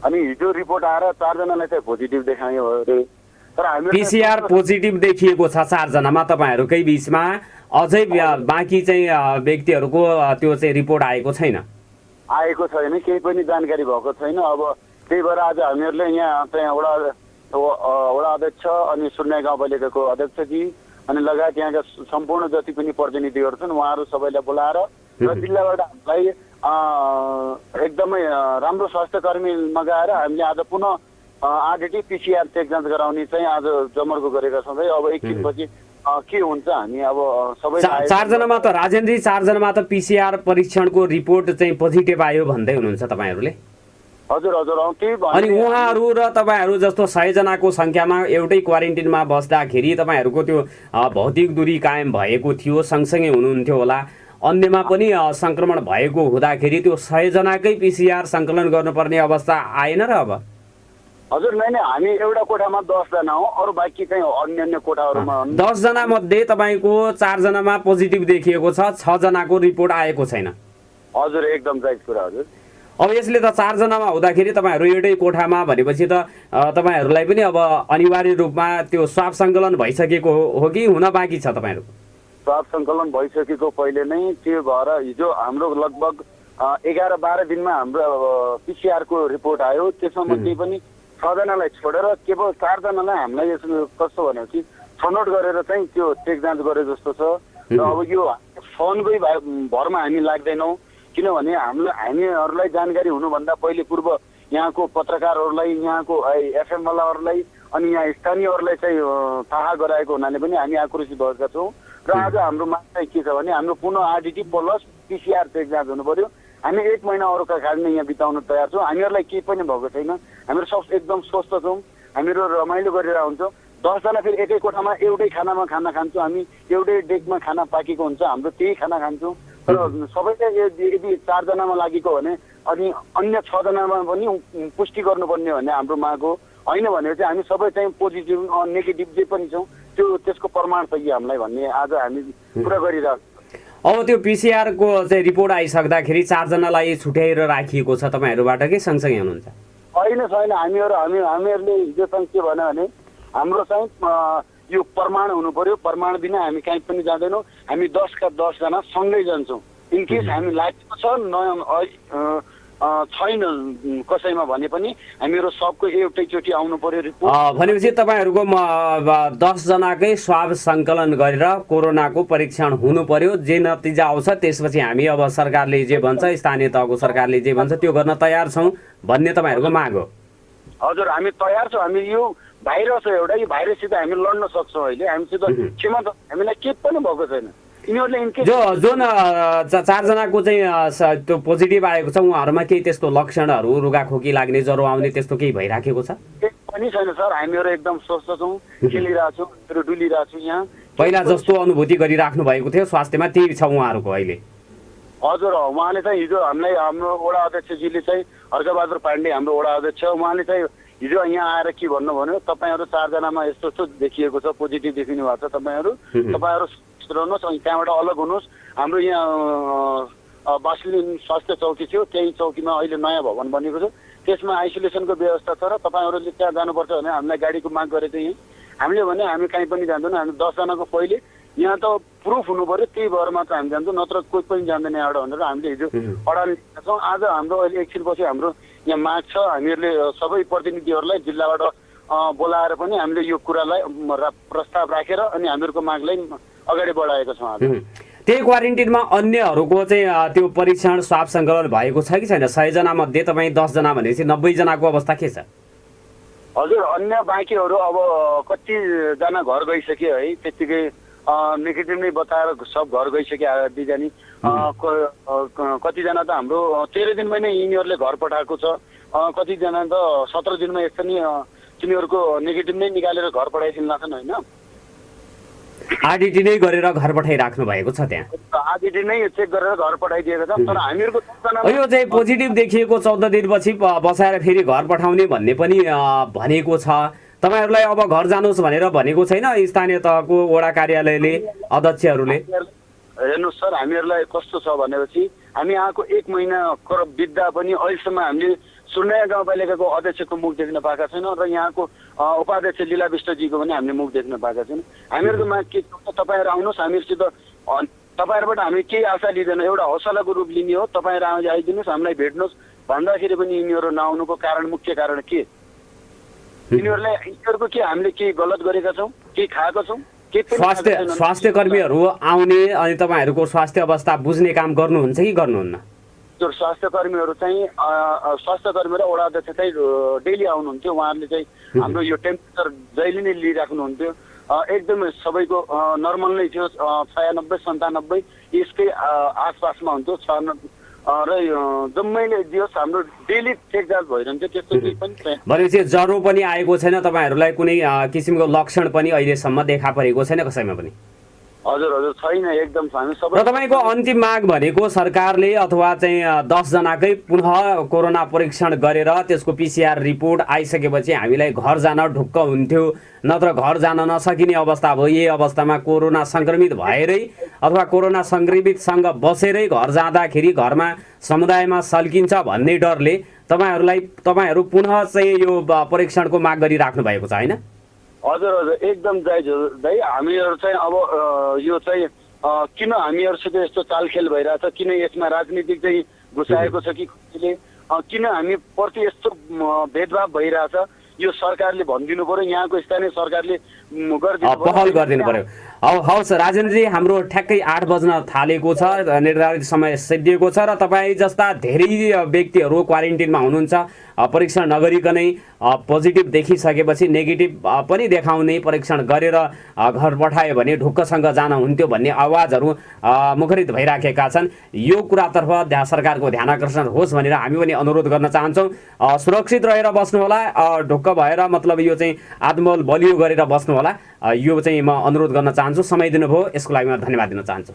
अनि हिजो रिपोर्ट आएर 4 जनालाई चाहिँ पोजिटिभ देखायो अरे। तर हामी पिसिआर पोजिटिभ देखिएको छ 4 जनामा, तपाईँहरूकै बिचमा अझै बाँकी चाहिँ व्यक्तिहरूको त्यो चाहिँ रिपोर्ट आएको छैन? आएको छैन, केही पनि जानकारी भएको छैन। अब त्यही भएर आज हामीहरूले यहाँ चाहिँ वडा अध्यक्ष अनि सुर्नाया गाउँपालिकाको अध्यक्षजी अनि लगायत यहाँका सम्पूर्ण जति पनि प्रतिनिधिहरू छन् उहाँहरू सबैलाई बोलाएर र जिल्लाबाट हामीलाई एकदमै राम्रो स्वास्थ्य कर्मी मगाएर हामीले आज पुनः आरडिटी पिसिआर चेक जाँच गराउने चाहिँ आज जमर्को गरेका छौँ। अब 1 दिनपछि के हुन्छ हामी अब सबै 4 जनामा त राजेन्द्रजी 4 जनामा त पिसिआर परीक्षणको रिपोर्ट चाहिँ पोजिटिभ आयो भन्दै हुनुहुन्छ तपाईँहरूले? हजुर हजुर अनि उहाँहरू र तपाईँहरू जस्तो 100 जनाको सङ्ख्यामा एउटै क्वारेन्टिनमा बस्दाखेरि तपाईँहरूको त्यो भौतिक दूरी कायम भएको थियो, सँगसँगै हुनुहुन्थ्यो होला, अन्यमा पनि सङ्क्रमण भएको हुँदाखेरि त्यो 100 जनाकै पिसिआर सङ्कलन गर्नुपर्ने अवस्था आएन र? अब हजुर नै हामी एउटा कोठामा 10 जना हौ, अरू बाँकी चाहिँ अन्य कोठाहरूमा 10 जना मध्ये तपाईँको 4 जनामा पोजिटिभ देखिएको छ, 6 जनाको रिपोर्ट आएको छैन। हजुर एकदम जायज कुरा हजुर। अब यसले त 4 जनामा हुँदाखेरि तपाईँहरू एउटै कोठामा भनेपछि त तपाईँहरूलाई पनि अब अनिवार्य रूपमा त्यो स्वाब सङ्कलन भइसकेको हो कि हुन बाँकी छ? तपाईँहरूको स्वाब सङ्कलन भइसकेको पहिले नै, त्यो भएर हिजो हाम्रो लगभग 11-12 दिनमा हाम्रो पिसिआरको रिपोर्ट आयो। त्यसमध्ये पनि 6 जनालाई छोडेर केवल 4 जनालाई हामीलाई यसो कस्तो भनेपछि छनौट गरेर चाहिँ त्यो चेक जाँच गरे जस्तो छ। र अब यो फोनकै भरमा हामी लाग्दैनौँ, किनभने हामीहरूलाई जानकारी हुनुभन्दा पहिले पूर्व यहाँको पत्रकारहरूलाई, यहाँको एफएम वालाहरूलाई अनि यहाँ स्थानीयहरूलाई चाहिँ थाहा गराएको हुनाले पनि हामी आक्रोशित भएका छौँ। र आज हाम्रो माग चाहिँ के छ भने हाम्रो पुनः आरडिटी प्लस पिसिआर चेक जाँच हुनु पर्यो। हामी 1 महिना अरूका कारण यहाँ बिताउन तयार छौँ। हामीहरूलाई केही पनि भएको छैन, हामीहरू सब एकदम स्वस्थ छौँ, हामीहरू रमाइलो गरेर हुन्छौँ। 10 जना फेरि एकै कोठामा एउटै खानामा खाना खान्छौँ, हामी एउटै डेकमा खाना पाकेको हुन्छ, हाम्रो त्यही खाना खान्छौँ। तर सबैले यदि 4 जनामा लागेको भने अनि अन्य 6 जनामा पनि पुष्टि गर्नुपर्ने भन्ने हाम्रो माग हो। होइन भने चाहिँ हामी सबै चाहिँ पोजिटिभ नेगेटिभ जे पनि छौँ त्यसको प्रमाण छ कि हामीलाई भन्ने आज हामी पुरा गरिरहेको। अब त्यो PCR को चाहिँ रिपोर्ट आइसक्दाखेरि 4 जनालाई छुट्याएर राखिएको छ तपाईहरुबाट के सँगसँगै हुनुहुन्छ? छैन हामीहरूले हिजो चाहिँ के भन्यो भने हाम्रो चाहिँ यो प्रमाण हुनु पर्यो, प्रमाण बिना हामी कहीँ पनि जाँदैनौँ। हामी 10 का 10 जना सँगै जान्छौँ। इनकेस हामी लागेको छ छैन कसैमा भने पनि हामीहरू सबको एउटैचोटि आउनु पर्यो रिपोर्ट। भनेपछि तपाईहरुको 10 जनाकै स्वाब संकलन गरेर कोरोनाको परीक्षण हुनु पर्यो। जे नतिजा आउँछ त्यसपछि हामी अब सरकारले जे भन्छ, स्थानीय तहको सरकारले जे भन्छ त्यो गर्न तयार छौं भन्ने तपाईहरुको माग हो? हजुर, हामी तयार छौँ। हामी यो भाइरस हो एउटा, यो भाइरससित हामी लड्न सक्छौँ। अहिले हामीसित क्षमता हामीलाई के पनि भएको छैन। यिनीहरूले जुन 4 जनाको चाहिँ त्यो पोजिटिभ आएको छ उहाँहरुमा केही त्यस्तो लक्षणहरु, रुगाखोकी लाग्ने, ज्वरो आउने त्यस्तो केही भइराखेको छ? केही पनि छैन सर, हामीहरू एकदम स्वस्थ छौँ, खेलिरहेछौँ, डुलिरहेछौँ। यहाँ पहिला जस्तो अनुभूति गरिराख्नु भएको थियो स्वास्थ्यमा त्यही छ उहाँहरुको अहिले? हजुर, उहाँले चाहिँ हिजो हामीलाई हाम्रो वडा अध्यक्षजीले चाहिँ हर्कबहादुर पाण्डे हाम्रो वडा अध्यक्ष, उहाँले चाहिँ हिजो यहाँ आएर के भन्नुभयो, तपाईहरु 4 जनामा यस्तो यस्तो देखिएको छ, पोजिटिभ देखिनु भएको छ, तपाईहरु रहनुहोस् अनि त्यहाँबाट अलग हुनुहोस्। हाम्रो यहाँ बास्लिन स्वास्थ्य चौकी थियो, त्यही चौकीमा अहिले नयाँ भवन बनेको छ, त्यसमा आइसोलेसनको व्यवस्था छ र तपाईहरुले त्यहाँ जानुपर्छ भने हामीलाई गाडीको माग गरेको थियो। हामीले भने हामी कहीँ पनि जाँदैनौँ, हामी 10 जनाको पहिले यहाँ त प्रुफ हुनु पर्यो, त्यही भएर मात्र हामी जान्छौँ, नत्र कोही पनि जाँदैन यहाँबाट भनेर हामीले हिजो अडान लिएका छौँ। आज हाम्रो अहिले एकछिनपछि हाम्रो यहाँ माग छ, हामीहरूले सबै प्रतिनिधिहरूलाई जिल्लाबाट बोलाएर पनि हामीले यो कुरालाई प्रस्ताव राखेर अनि हामीहरूको मागलाई अगाडि बढाएको छौँ। आज त्यही क्वारेन्टिनमा अन्यहरूको चाहिँ त्यो परीक्षण स्वाब संकलन भएको छ कि छैन? 100 जना मध्ये तपाईँ 10 जना भनेपछि 90 जनाको अवस्था के छ? हजुर, अन्य बाँकीहरू अब कतिजना घर गइसक्यो है, त्यतिकै नेगेटिभ नै बताएर सब घर गइसक्यो बिजानी। कतिजना त हाम्रो 13 दिनमै नै यिनीहरूले घर पठाएको छ, कतिजना त 17 दिनमा यसरी तिनीहरूको नेगेटिभ नै निकालेर घर पठाइदिनु लाग्छन् होइन। आरडिटी नै गरेर घर पठाइराख्नु भएको छ त्यहाँ? आरडिटी नै चेक गरेर घर पठाइदिएको छ। तर हामीहरूको यो चाहिँ पोजिटिभ देखिएको 14 दिनपछि बसाएर फेरि घर पठाउने भन्ने पनि भनेको छ। तपाईहरुलाई अब घर जानुहोस् भनेर भनेको छैन स्थानीय तहको वडा कार्यालयले, अध्यक्षहरूले? हेर्नुहोस् सर, हामीहरूलाई कस्तो छ भनेपछि हामी आएको 1 महिना बित्दा पनि अहिलेसम्म हामीले सुर्नाया गाउँपालिकाको अध्यक्षको मुख देख्न पाएका छैनौँ र यहाँको उपाध्यक्ष लीला विष्टजीको पनि हामीले मुख देख्न पाएका छैनौँ। हामीहरूको माग के छ, तपाईँहरू आउनुहोस्, हामीहरूसित तपाईँहरूबाट हामी केही आशा लिँदैन, एउटा हौसलाको रूप लिने हो। तपाईँहरू आइदिनुहोस्, हामीलाई भेट्नुहोस् भन्दाखेरि पनि यिनीहरू नआउनुको कारण, मुख्य कारण के? यिनीहरूको के हामीले केही गलत गरेका छौँ, केही खाएका छौँ? स्वास्थ्य कर्मीहरू आउने अनि तपाईँहरूको स्वास्थ्य अवस्था बुझ्ने काम गर्नुहुन्छ कि गर्नुहुन्न? जो स्वास्थ्य कर्मीहरू चाहिँ स्वास्थ्य कर्मी र वडा अध्यक्ष चाहिँ डेली आउनुहुन्थ्यो। उहाँहरूले चाहिँ हाम्रो यो टेम्परेचर जहिले नै लिइराख्नुहुन्थ्यो। एकदमै सबैको नर्मल नै थियो, 96-97 यसकै आसपासमा हुन्थ्यो र जम्मैले दियोस् हाम्रो डेली चेक जाँच भइरहन्थ्यो, त्यस्तो केही पनि छैन। भनेपछि ज्वरो पनि आएको छैन, तपाईँहरूलाई कुनै किसिमको लक्षण पनि अहिलेसम्म देखा परेको छैन कसैमा पनि? हजुर छैन, एकदम हामी सबै। र तपाईँको अन्तिम माग भनेको सरकारले अथवा चाहिँ 10 जनाकै पुनः कोरोना परीक्षण गरेर त्यसको PCR रिपोर्ट आइसकेपछि हामीलाई घर जान ढुक्क हुन्थ्यो, नत्र घर जान नसकिने अवस्था भयो। यही अवस्थामा कोरोना संक्रमित भएरै अथवा कोरोना संक्रमितसँग बसेरै घर जाँदाखेरि घरमा समुदायमा सल्किन्छ भन्ने डरले तपाईँहरू पुनः चाहिँ यो परीक्षणको माग गरिराख्नु भएको छ होइन? हजुर, एकदम जायज हो दाइ। हामीहरू चाहिँ अब यो चाहिँ किन हामीहरूसित यस्तो चालखेल भइरहेछ, किन यसमा राजनीतिक चाहिँ घुसाएको छ कि किन हामी प्रति यस्तो भेदभाव भइरहेछ, यो सरकारले भनिदिनु पर्यो, यहाँको स्थानीय सरकारले पहल गरिदिनु पर्यो। हवस् राजेन्द्रजी, हाम्रो ठ्याक्कै 8 बज्न थालेको छ, निर्धारित समय सिद्धिएको छ र तपाईँ जस्ता धेरै व्यक्तिहरू क्वारेन्टिनमा हुनुहुन्छ, परीक्षण नगरिकनै पोजिटिभ देखिसकेपछि नेगेटिभ पनि देखाउने परीक्षण गरेर घर पठायो भने ढुक्कसँग जान हुन्थ्यो भन्ने आवाजहरू मुखरित भइराखेका छन्। यो कुरातर्फ सरकारको ध्यान आकर्षण होस् भनेर हामी पनि अनुरोध गर्न चाहन्छौँ। सुरक्षित रहेर बस्नुहोला, ढुक्क भएर मतलब यो चाहिँ आत्मबल बलियो गरेर बस्नुहोला, यो चाहिँ म अनुरोध गर्न चाहन्छु। समय दिनुभयो यसको लागि म धन्यवाद दिन चाहन्छु।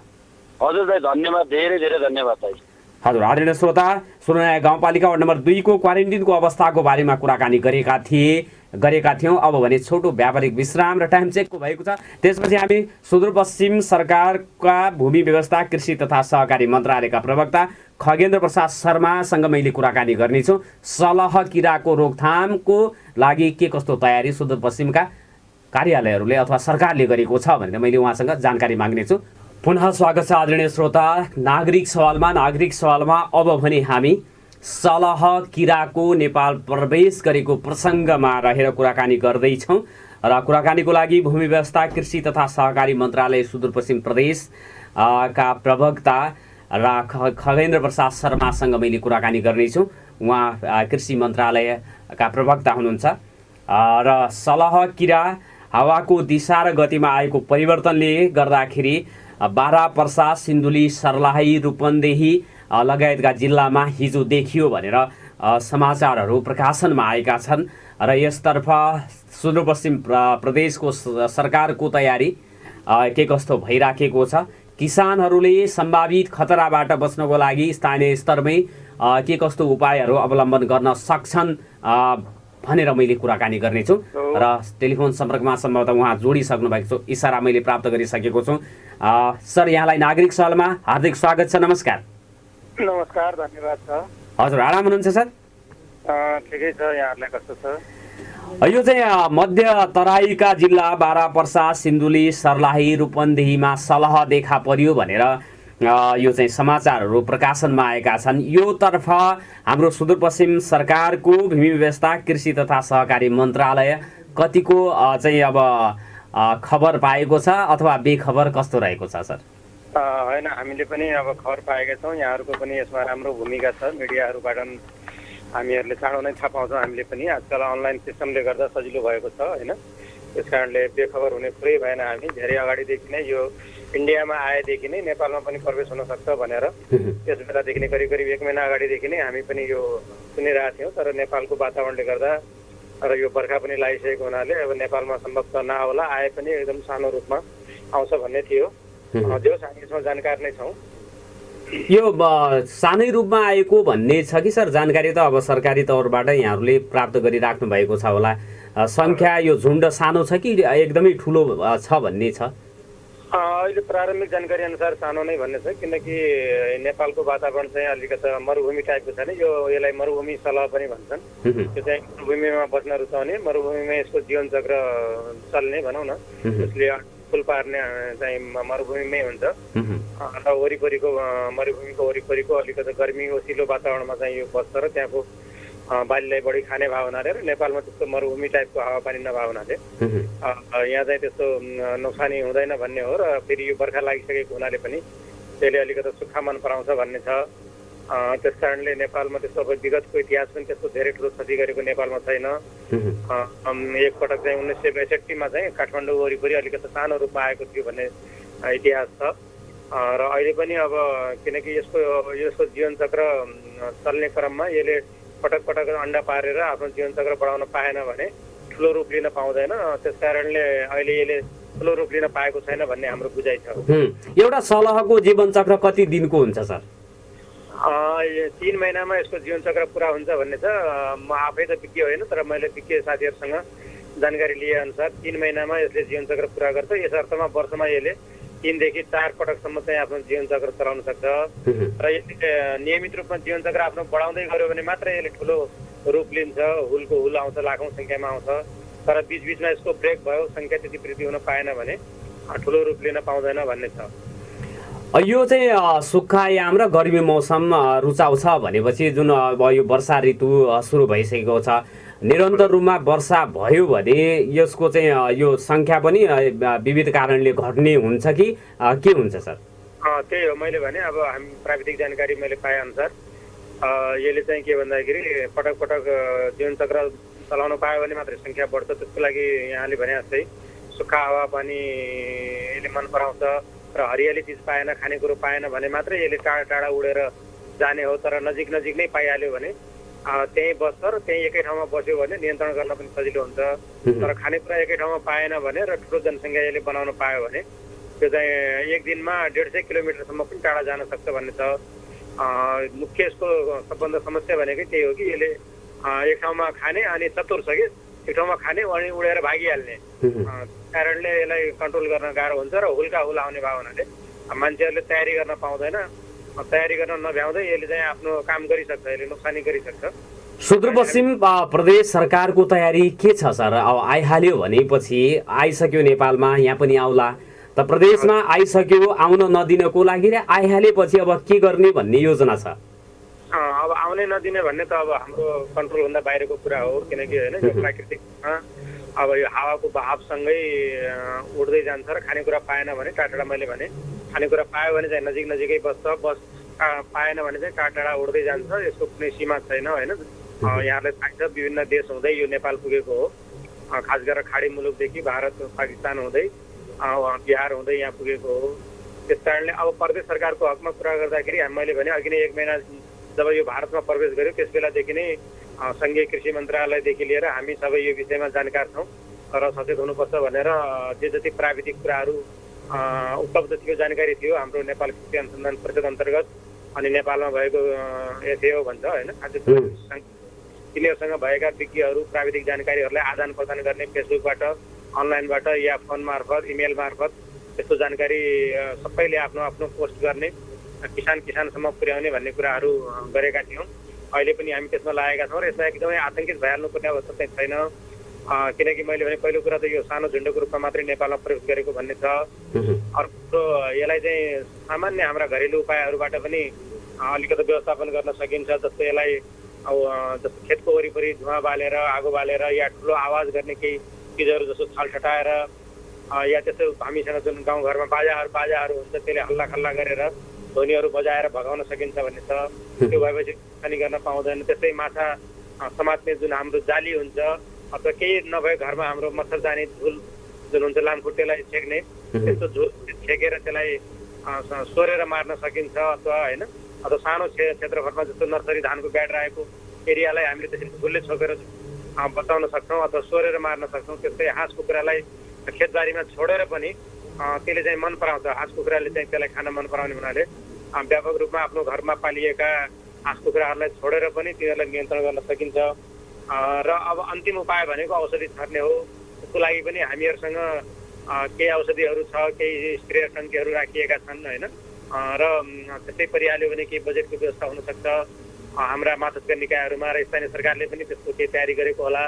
हजुर दाइ, धन्यवाद, धेरै धेरै धन्यवाद दाइ। हजुर, आदरणीय श्रोता, सुनया गाउँपालिका वार्ड नम्बर 2 को क्वारेन्टिनको अवस्थाको बारेमा कुराकानी गरेका थियौँ। अब भने छोटो व्यापारिक विश्राम र टाइम चेकको भएको छ। त्यसपछि हामी सुदूरपश्चिम सरकारका भूमि व्यवस्था कृषि तथा सहकारी मन्त्रालयका प्रवक्ता खगेन्द्र प्रसाद शर्मासँग मैले कुराकानी गर्नेछु। सलह किराको रोकथामको लागि के कस्तो तयारी सुदूरपश्चिमका कार्यालयहरूले अथवा सरकारले गरेको छ भनेर मैले उहाँसँग जानकारी माग्नेछु। पुनः स्वागत छ आदरणीय श्रोता नागरिक सवालमा। अब भने हामी सलह किराको नेपाल प्रवेश गरेको प्रसङ्गमा रहेर कुराकानी गर्दैछौँ र कुराकानीको लागि भूमि व्यवस्था कृषि तथा सहकारी मन्त्रालय सुदूरपश्चिम प्रदेश का प्रवक्ता र खगेन्द्र प्रसाद शर्मासँग मैले कुराकानी गर्नेछु। उहाँ कृषि मन्त्रालयका प्रवक्ता हुनुहुन्छ र सलह किरा हावाको दिशा र गतिमा आएको परिवर्तनले गर्दाखेरि बारा पर्सा सिन्धुली सर्लाही रूपन्देही लगायतका जिल्लामा हिजो देखियो भनेर समाचारहरू प्रकाशनमा आएका छन् र यसतर्फ सुदूरपश्चिम प्रदेशको सरकारको तयारी के कस्तो भइराखेको छ, किसानहरूले सम्भावित खतराबाट बच्नको लागि स्थानीय स्तरमै के कस्तो उपायहरू अवलम्बन गर्न सक्छन् भनेर मैले कुराकानी गर्नेछु र टेलिफोन सम्पर्कमा सम्भवतः उहाँ जोडिसक्नु भएको छ, इसारा मैले प्राप्त गरिसकेको छु। सर, यहाँलाई नागरिक सवालमा हार्दिक स्वागत छ। नमस्कार। नमस्कार, धन्यवाद छ। हजुर, आराम हुनुहुन्छ सर? ठिकै छ, यहाँहरूलाई कस्तो छ? यो चाहिँ मध्य तराईका जिल्ला बारा पर्सा सिन्धुली सर्लाही रूपन्देहीमा सलह देखा पर्यो भनेर यो चाहिँ समाचारहरू प्रकाशनमा आएका छन्। यो तर्फ हाम्रो सुदूरपश्चिम सरकारको भूमि व्यवस्था कृषि तथा सहकारी मन्त्रालय कतिको चाहिँ अब खबर पाएको छ अथवा बेखबर कस्तो रहेको छ सर? होइन, हामीले पनि अब खबर पाएका छौँ। यहाँहरूको पनि यसमा राम्रो भूमिका छ। मिडियाहरूबाट हामीहरूले चाँडो नै थाहा पाउँछौँ। हामीले पनि आजकल अनलाइन सिस्टमले गर्दा सजिलो भएको छ होइन। त्यस कारणले बेखबर हुने कुरै भएन। हामी धेरै अगाडिदेखि नै यो इन्डियामा आएदेखि नै नेपालमा पनि प्रवेश हुन सक्छ भनेर त्यस बेलादेखि नै करिब 1 महिना अगाडिदेखि नै हामी पनि यो सुनिरहेका थियौँ। तर नेपालको वातावरणले गर्दा र यो बर्खा पनि लागिसकेको हुनाले अब नेपालमा सम्भवतः नआउला, आए पनि एकदम सानो रूपमा आउँछ भन्ने थियो। जो हामी यसमा जानकार नै छौँ। यो सानै रूपमा आएको भन्ने छ कि सर? जानकारी त अब सरकारी तौरबाट यहाँहरूले प्राप्त गरिराख्नु भएको छ होला। सङ्ख्या यो झुन्ड सानो छ कि एकदमै ठुलो छ भन्ने छ? अहिले प्रारम्भिक जानकारी अनुसार सानो नै भन्ने छ, किनकि नेपालको वातावरण चाहिँ अलिकति मरुभूमि टाइपको छ नि। यसलाई मरुभूमि सलह पनि भन्छन्। यो चाहिँ मरुभूमिमा बस्न रुचाउने, मरुभूमिमा यसको जीवनचक्र चल्ने भनौँ न, त्यसले फुल पार्ने चाहिँ मरुभूमिमै हुन्छ र वरिपरिको मरुभूमिको वरिपरिको अलिकति गर्मी ओसिलो वातावरणमा चाहिँ यो बस्छ र त्यहाँको बालीलाई बढी खाने भावनाले र नेपालमा त्यस्तो मरुभूमि टाइपको हावापानी नभए यहाँ चाहिँ त्यस्तो नोक्सानी हुँदैन भन्ने हो। र फेरि यो बर्खा लागिसकेको हुनाले पनि त्यसले अलिकति सुक्खा मन पराउँछ भन्ने छ। त्यस कारणले नेपालमा त्यस्तो अब विगतको इतिहास पनि त्यस्तो धेरै ठुलो क्षति गरेको नेपालमा छैन। एकपटक चाहिँ 1962मा चाहिँ काठमाडौँ वरिपरि अलिकति सानो रूपमा आएको थियो भन्ने इतिहास छ। र अहिले पनि अब किनकि यसको जीवनचक्र चल्ने क्रममा यसले पटक पटक अन्डा पारेर आफ्नो जीवनचक्र बढाउन पाएन भने ठुलो रूप लिन पाउँदैन। त्यस कारणले अहिले यसले ठुलो रूप लिन पाएको छैन भन्ने हाम्रो बुझाइ छ। एउटा सलहको जीवनचक्र कति दिनको हुन्छ सर? 3 महिनामा यसको जीवनचक्र पुरा हुन्छ भन्ने छ। म आफै त विज्ञ होइन, तर मैले विज्ञ साथीहरूसँग जानकारी लिए अनुसार 3 महिनामा यसले जीवनचक्र पुरा गर्छ। यस अर्थमा वर्षमा यसले 3 देखि 4 पटकसम्म चाहिँ आफ्नो जीवनचक्र चलाउन सक्छ। र यसले नियमित रूपमा जीवनचक्र आफ्नो बढाउँदै गऱ्यो भने मात्र यसले ठुलो रूप लिन्छ। हुलको हुल आउँछ, लाखौँ सङ्ख्यामा आउँछ। तर बिचबिचमा यसको ब्रेक भयो, सङ्ख्या त्यति वृद्धि हुन पाएन भने ठुलो रूप लिन पाउँदैन भन्ने छ। यो चाहिँ सुक्खायाम र गर्मी मौसम रुचाउँछ भनेपछि जुन अब यो वर्षा ऋतु सुरु भइसकेको छ, निरन्तर रूपमा वर्षा भयो भने यसको चाहिँ यो सङ्ख्या पनि विविध कारणले घट्ने हुन्छ कि के हुन्छ सर? त्यही हो, मैले भने अब हामी प्राविधिक जानकारी मैले पाए अनुसार यसले चाहिँ के भन्दाखेरि पटक पटक जीवनचक्र चलाउन पायो भने मात्रै सङ्ख्या बढ्छ। त्यसको लागि यहाँले भने जस्तै सुक्खा हावापानी यसले मन पराउँछ र हरियाली चिज पाएन, खानेकुरो पाएन भने मात्रै यसले टाढा टाढा उडेर जाने हो। तर नजिक नजिक नै पाइहाल्यो भने त्यहीँ बस्छ र त्यहीँ एकै ठाउँमा बस्यो भने नियन्त्रण गर्न पनि सजिलो हुन्छ। तर खानेकुरा एकै ठाउँमा पाएन भने र ठुलो जनसङ्ख्या यसले बनाउन पायो भने त्यो चाहिँ एक दिनमा 150 किलोमिटरसम्म पनि टाढा जान सक्छ भन्ने छ। मुख्य यसको सबभन्दा समस्या भनेकै त्यही हो कि यसले एक ठाउँमा खाने अनि चतुर छ कि एक ठाउँमा खाने अनि उडेर भागिहाल्ने कारणले यसलाई कन्ट्रोल गर्न गाह्रो हुन्छ र हुल्का हुल आउने भयो हुनाले मान्छेहरूले तयारी गर्न पाउँदैन, तयारी गर्न नभ्याउँदै यसले चाहिँ आफ्नो काम गरिसक्छ, यसले नोक्सानी गरिसक्छ। सुदूरपश्चिम प्रदेश सरकारको तयारी के छ सर? अब आइहाल्यो भनेपछि आइसक्यो नेपालमा, यहाँ पनि आउला त, प्रदेशमा आइसक्यो आउन नदिनको लागि र आइहालेपछि अब के गर्ने भन्ने योजना छ? अब आउनै नदिने भन्ने त अब हाम्रो कन्ट्रोलभन्दा बाहिरको कुरा हो, किनकि होइन यो प्राकृतिक अब यो हावाको बहावसँगै उड्दै जान्छ र खानेकुरा पाएन भने टाढा, मैले भने खानेकुरा पायो भने चाहिँ नजिक नजिकै बस्छ, पाएन भने चाहिँ टाढा उड्दै जान्छ, यसको कुनै सीमा छैन होइन। यहाँलाई थाहा छ विभिन्न देश हुँदै यो नेपाल पुगेको हो, खास गरेर खाडी मुलुकदेखि भारत पाकिस्तान हुँदै बिहार हुँदै यहाँ पुगेको हो। त्यस कारणले अब प्रदेश सरकारको हकमा कुरा गर्दाखेरि मैले भने अघि नै 1 महिना जब यो भारतमा प्रवेश गर्यो त्यस बेलादेखि नै सङ्घीय कृषि मन्त्रालयदेखि लिएर हामी सबै यो विषयमा जानकार छौँ र सचेत हुनुपर्छ भनेर जे जति प्राविधिक कुराहरू उपलब्ध थियो, जानकारी थियो हाम्रो नेपाल कृषि अनुसन्धान परिषद अन्तर्गत अनि नेपालमा भएको एफएओ भन्छ होइन, तिनीहरूसँग भएका विज्ञहरू प्राविधिक जानकारीहरूलाई आदान प्रदान गर्ने फेसबुकबाट, अनलाइनबाट या फोन मार्फत, इमेल मार्फत त्यस्तो जानकारी सबैले आफ्नो आफ्नो पोस्ट गर्ने, किसानसम्म पुर्याउने भन्ने कुराहरू गरेका थियौँ। अहिले पनि हामी त्यसमा लागेका छौँ र यसमा एकदमै आतङ्कित भइहाल्नुपर्ने अवस्था चाहिँ छैन, किनकि मैले भने पहिलो कुरा त यो सानो झुन्डको रूपमा मात्रै नेपालमा प्रवेश गरेको भन्ने छ। अर्को कुरो यसलाई चाहिँ सामान्य हाम्रा घरेलु उपायहरूबाट पनि अलिकति व्यवस्थापन गर्न सकिन्छ, जस्तो यसलाई अब जस्तो खेतको वरिपरि धुवा बालेर, आगो बालेर या ठुलो आवाज गर्ने केही चिजहरू जस्तो छालठटाएर या त्यस्तो हामीसँग जुन गाउँघरमा बाजाहरू हुन्छ त्यसले हल्ला खल्ला गरेर ध्वनिहरू बजाएर भगाउन सकिन्छ भन्ने छ। त्यो भएपछि खानी गर्न पाउँदैन। त्यस्तै माछा समात्ने जुन हाम्रो जाली हुन्छ अथवा केही नभए घरमा हाम्रो मच्छरदानी झुल जुन हुन्छ लामखुट्टेलाई छेक्ने, त्यस्तो झुल छेकेर त्यसलाई सोरेर मार्न सकिन्छ अथवा होइन, अथवा सानो क्षेत्रफलमा जस्तो नर्सरी धानको ब्याड रहेको एरियालाई हामीले त्यसरी झुलले छोपेर बचाउन सक्छौँ अथवा सोरेर मार्न सक्छौँ। त्यस्तै हाँस कुखुरालाई खेतबारीमा छोडेर पनि त्यसले चाहिँ मन पराउँछ, हाँस कुखुराले चाहिँ त्यसलाई खान मन पराउने हुनाले व्यापक रूपमा आफ्नो घरमा पालिएका हाँस कुखुराहरूलाई छोडेर पनि तिनीहरूलाई नियन्त्रण गर्न सकिन्छ। र अब अन्तिम उपाय भनेको औषधि छर्ने हो। त्यसको लागि पनि हामीहरूसँग केही औषधिहरू छ, केही स्प्रेयर टङ्कीहरू राखिएका छन् होइन, र त्यस्तै परिहाल्यो भने केही बजेटको व्यवस्था हुनसक्छ हाम्रा मातहतका निकायहरूमा, र स्थानीय सरकारले पनि त्यसको केही तयारी गरेको होला।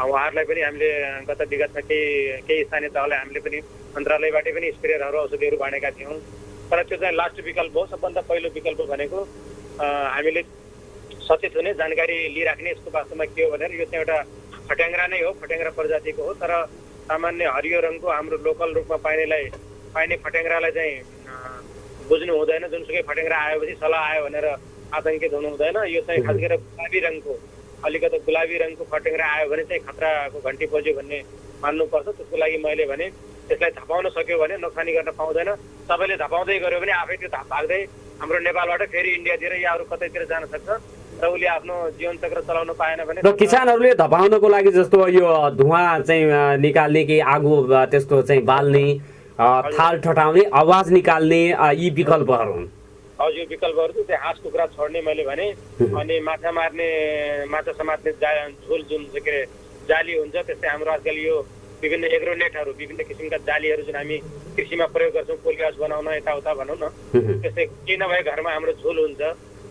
उहाँहरूलाई पनि हामीले गत विगतमा केही स्थानीय तहलाई हामीले पनि मन्त्रालयबाटै पनि स्प्रेयरहरू औषधिहरू बाँडेका थियौँ। तर त्यो चाहिँ लास्ट विकल्प हो। सबभन्दा पहिलो विकल्प भनेको हामीले सचेत हुने, जानकारी लिइराख्ने। यसको वास्तवमा के हो भनेर यो चाहिँ एउटा फट्याङ्ग्रा नै हो, फट्याङ्ग्रा प्रजातिको हो, तर सामान्य हरियो रङको हाम्रो लोकल रूपमा पाइने फट्याङ्ग्रालाई चाहिँ बुझ्नु हुँदैन। जुनसुकै फट्याङ्ग्रा आएपछि सल्लाह आयो भनेर आतङ्कित हुनु हुँदैन। यो चाहिँ खास गरेर अलिकति गुलाबी रङको फट्याङ्ग्रा आयो भने चाहिँ खतराको घन्टी बज्यो भन्ने मान्नुपर्छ। त्यसको लागि मैले भने त्यसलाई धपाउन सक्यो भने नोक्सानी गर्न पाउँदैन। सबैले धपाउँदै गऱ्यो भने आफै त्यो भाग्दै हाम्रो नेपालबाट फेरि इन्डियातिर या अरू कतैतिर जान सक्छ र उसले आफ्नो जीवन चक्र चलाउन पाएन भने। र किसानहरूले धपाउनको लागि जस्तो यो धुवा चाहिँ निकाल्ने कि आगो त्यस्तो चाहिँ बाल्ने, थाल ठटाउने, आवाज निकाल्ने यी विकल्पहरू हुन्। हजुर, विकल्पहरू चाहिँ हाँस कुखुरा छोड्ने मैले भने, अनि माछा समात्ने झोल जुन के अरे जाली हुन्छ, त्यस्तै हाम्रो आजकल यो विभिन्न एग्रोनेटहरू, विभिन्न किसिमका जालीहरू जुन हामी कृषिमा प्रयोग गर्छौँ, पोल्ट्री हाउस बनाउन यताउता भनौँ न, त्यस्तै केही नभए घरमा हाम्रो झोल हुन्छ,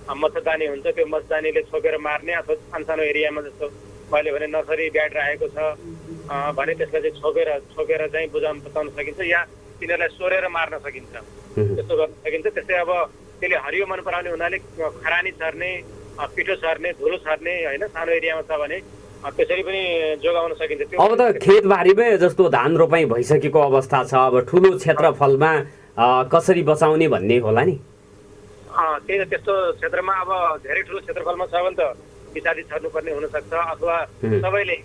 मच्छरदानी हुन्छ, त्यो मच्छरदानीले छोपेर मार्ने अथवा सानसानो एरियामा जस्तो मैले भने नर्सरी ब्याड राखेको छ भने त्यसलाई चाहिँ छोपेर चाहिँ बचाउन सकिन्छ या तिनीहरूलाई सोरेर मार्न सकिन्छ, त्यस्तो गर्न सकिन्छ। त्यस्तै अब त्यसले हरियो मन पराउने हुनाले खरानी छर्ने, पिठो छर्ने, धुलो छर्ने होइन, सानो एरियामा छ भने त्यसरी पनि जोगाउन सकिन्छ। अब त खेतबारीमै जस्तो धान रोपाइ भइसकेको अवस्था छ, अब ठुलो क्षेत्रफलमा कसरी बचाउने भन्ने होला नि। त्यही त्यस्तो क्षेत्रमा अब धेरै ठुलो क्षेत्रफलमा छ भने त विषादी छर्नुपर्ने हुनसक्छ अथवा सबैले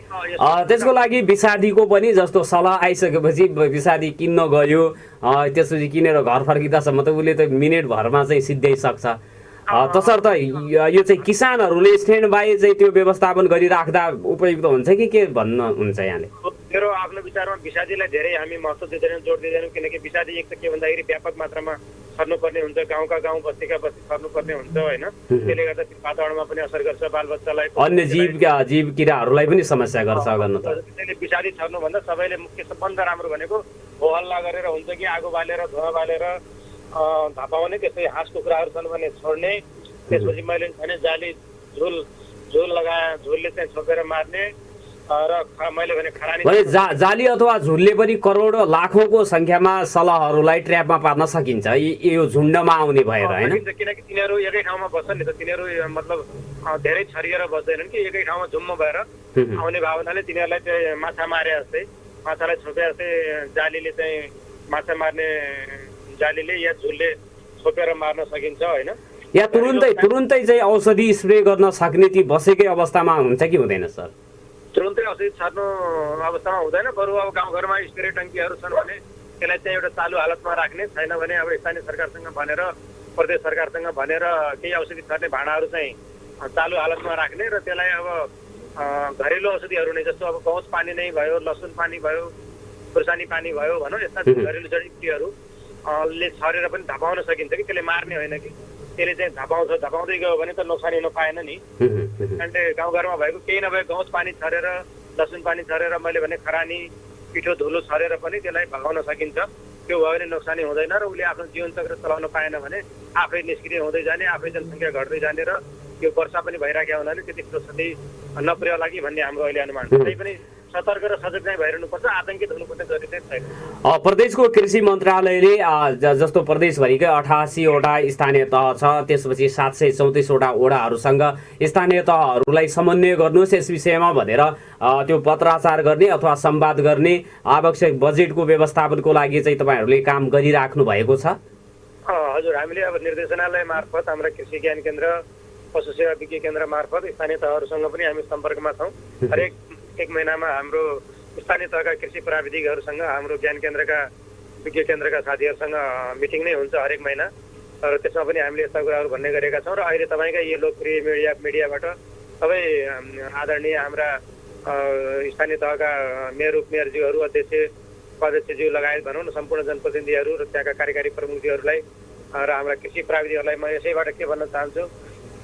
त्यसको लागि विषादीको पनि जस्तो सल्लाह आइसकेपछि विषादी किन्न गयो, त्यसपछि किनेर घर फर्किँदासम्म त उसले त मिनेट भरमा चाहिँ सिद्ध्याइसक्छ। तसर्थ यो चाहिँ किसानहरूले स्ट्यान्ड बाई चाहिँ त्यो व्यवस्थापन गरिराख्दा उपयुक्त हुन्छ कि के भन्नुहुन्छ यहाँले? मेरो आफ्नो विचारमा विषादीलाई धेरै हामी महत्त्व दिँदैनौँ, जोड दिँदैनौँ, किनकि विषादी एक त के भन्दाखेरि व्यापक मात्रामा सर्नुपर्ने हुन्छ, गाउँका गाउँ बस्तीका बस्ती सर्नुपर्ने हुन्छ होइन। त्यसले गर्दा वातावरणमा पनि असर गर्छ, बालबच्चालाई अन्य जीव किराहरूलाई पनि समस्या गर्छ गर्न त। त्यसले विषादी छर्नुभन्दा सबैले मुख्य सबभन्दा राम्रो भनेको हो हल्ला गरेर हुन्छ कि आगो बालेर धुवा बालेर धपाउने, त्यस्तै हाँस कुखुराहरू छन् भने छोड्ने, त्यसपछि मैले भने जाली झुल लगाए, झुलले चाहिँ छोपेर मार्ने र मैले भने खरानी जाली अथवा झुलले पनि करोड लाखौँको संख्यामा सलहहरूलाई ट्र्यापमा पार्न सकिन्छ यो झुन्डमा आउने भएर होइन। किनकि तिनीहरू एकै ठाउँमा बस्छन् नि त, तिनीहरू मतलब धेरै छरिएर बस्दैनन् कि एकै ठाउँमा झुम्म भएर आउने भावनाले तिनीहरूलाई चाहिँ माछा मारे जस्तै, माछालाई छोपे जस्तै जालीले चाहिँ माछा मार्ने जालीले या झुलले छोपेर मार्न सकिन्छ होइन। या तुरुन्तै चाहिँ औषधि स्प्रे गर्न सक्ने ती बसेकै अवस्थामा हुन्छ कि हुँदैन सर? तुरुन्तै औषधि छर्नु अवस्थामा हुँदैन, बरु अब गाउँघरमा स्प्रे टङ्कीहरू छन् भने त्यसलाई चाहिँ एउटा चालु हालतमा राख्ने, छैन भने अब स्थानीय सरकारसँग भनेर प्रदेश सरकारसँग भनेर केही औषधि छर्ने भाँडाहरू चाहिँ चालु हालतमा राख्ने र त्यसलाई अब घरेलु औषधिहरू नै जस्तो अब गौस पानी नै भयो, लसुन पानी भयो, खुर्सानी पानी भयो भनौँ, यस्ता घरेलु जडीबुटीहरूले छरेर पनि धपाउन सकिन्छ कि त्यसले मार्ने होइन कि त्यसले चाहिँ धपाउँदै गयो भने त नोक्सानी हुन पाएन नि। अन्त गाउँघरमा भएको केही नभए गौस पानी छरेर लसुन पानी छरेर मैले भने खरानी पिठो धुलो छरेर पनि त्यसलाई भगाउन सकिन्छ। त्यो भयो भने नोक्सानी हुँदैन र उसले आफ्नो जीवनचक्र चलाउन पाएन भने आफै निस्किने हुँदै जाने, आफै जनसङ्ख्या घट्दै जाने र यो वर्षा पनि भइराखेको हुनाले त्यति क्षति नपुर्याउला कि भन्ने हाम्रो अहिले अनुमान छ। त्यही पनि सतर्क र सजग चाहिँ भइरहनुपर्छ, आतंकित हुनुपर्ने जरुरी चाहिँ छैन। प्रदेशको कृषि मन्त्रालयले जस्तो प्रदेशभरिकै 88 वटा स्थानीय तह छ, त्यसपछि 734 वटा वडाहरूसँग स्थानीय तहहरूलाई समन्वय गर्नुहोस् यस विषयमा भनेर त्यो पत्राचार गर्ने अथवा संवाद गर्ने आवश्यक बजेटको व्यवस्थापनको लागि चाहिँ तपाईँहरूले काम गरिराख्नु भएको छ? हजुर, हामीले अब निर्देशनालय मार्फत हाम्रा कृषि ज्ञान केन्द्र, पशु सेवा विज्ञ केन्द्र मार्फत स्थानीय तहहरूसँग पनि हामी सम्पर्कमा छौँ। हरेक एक महिनामा हाम्रो स्थानीय तहका कृषि प्राविधिकहरूसँग हाम्रो ज्ञान केन्द्रका विज्ञ केन्द्रका साथीहरूसँग मिटिङ नै हुन्छ हरेक महिना, र त्यसमा पनि हामीले यस्ता कुराहरू भन्ने गरेका छौँ। र अहिले तपाईँका यो लोकप्रिय मिडियाबाट सबै आदरणीय हाम्रा स्थानीय तहका मेयर उपमेयरज्यूहरू, अध्यक्ष उपाध्यक्षज्यू लगायत भनौँ न सम्पूर्ण जनप्रतिनिधिहरू र त्यहाँका कार्यकारी प्रमुखज्यूहरूलाई र हाम्रा कृषि प्राविधिकहरूलाई म यसैबाट के भन्न चाहन्छु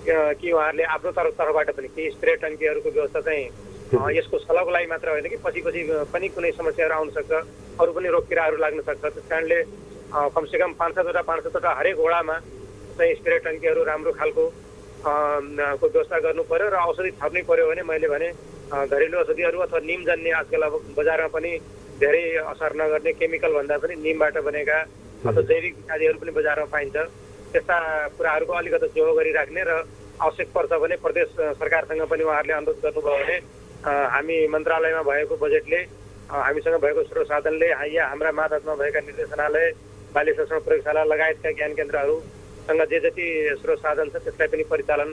कि उहाँहरूले आफ्नो तर्फबाट पनि केही स्प्रे टङ्कीहरूको व्यवस्था चाहिँ यसको सलहको लागि मात्र होइन कि पछि पनि कुनै समस्याहरू आउन सक्छ, अरू पनि रोग किराहरू लाग्न सक्छ। त्यस कारणले कमसेकम 500वटा हरेक वडामा चाहिँ स्प्रे टङ्कीहरू राम्रो खालको को व्यवस्था गर्नु पर्यो र औषधि थप्नै पर्यो भने मैले भने घरेलु औषधिहरू अथवा निमजन्य आजकल अब बजारमा पनि धेरै असर नगर्ने केमिकल भन्दा पनि निमबाट बनेका अथवा जैविक आदिहरू पनि बजारमा पाइन्छ। त्यस्ता कुराहरूको अलिकति जोहो गरिराख्ने र आवश्यक पर्छ भने प्रदेश सरकारसँग पनि उहाँहरूले अनुरोध गर्नुभयो भने हामी मन्त्रालयमा भएको बजेटले, हामीसँग भएको स्रोत साधनले या हाम्रा मातहतमा भएका निर्देशनालय, बाली संरक्षण प्रयोगशाला लगायतका ज्ञान केन्द्रहरूसँग जे जति स्रोत साधन छ त्यसलाई पनि परिचालन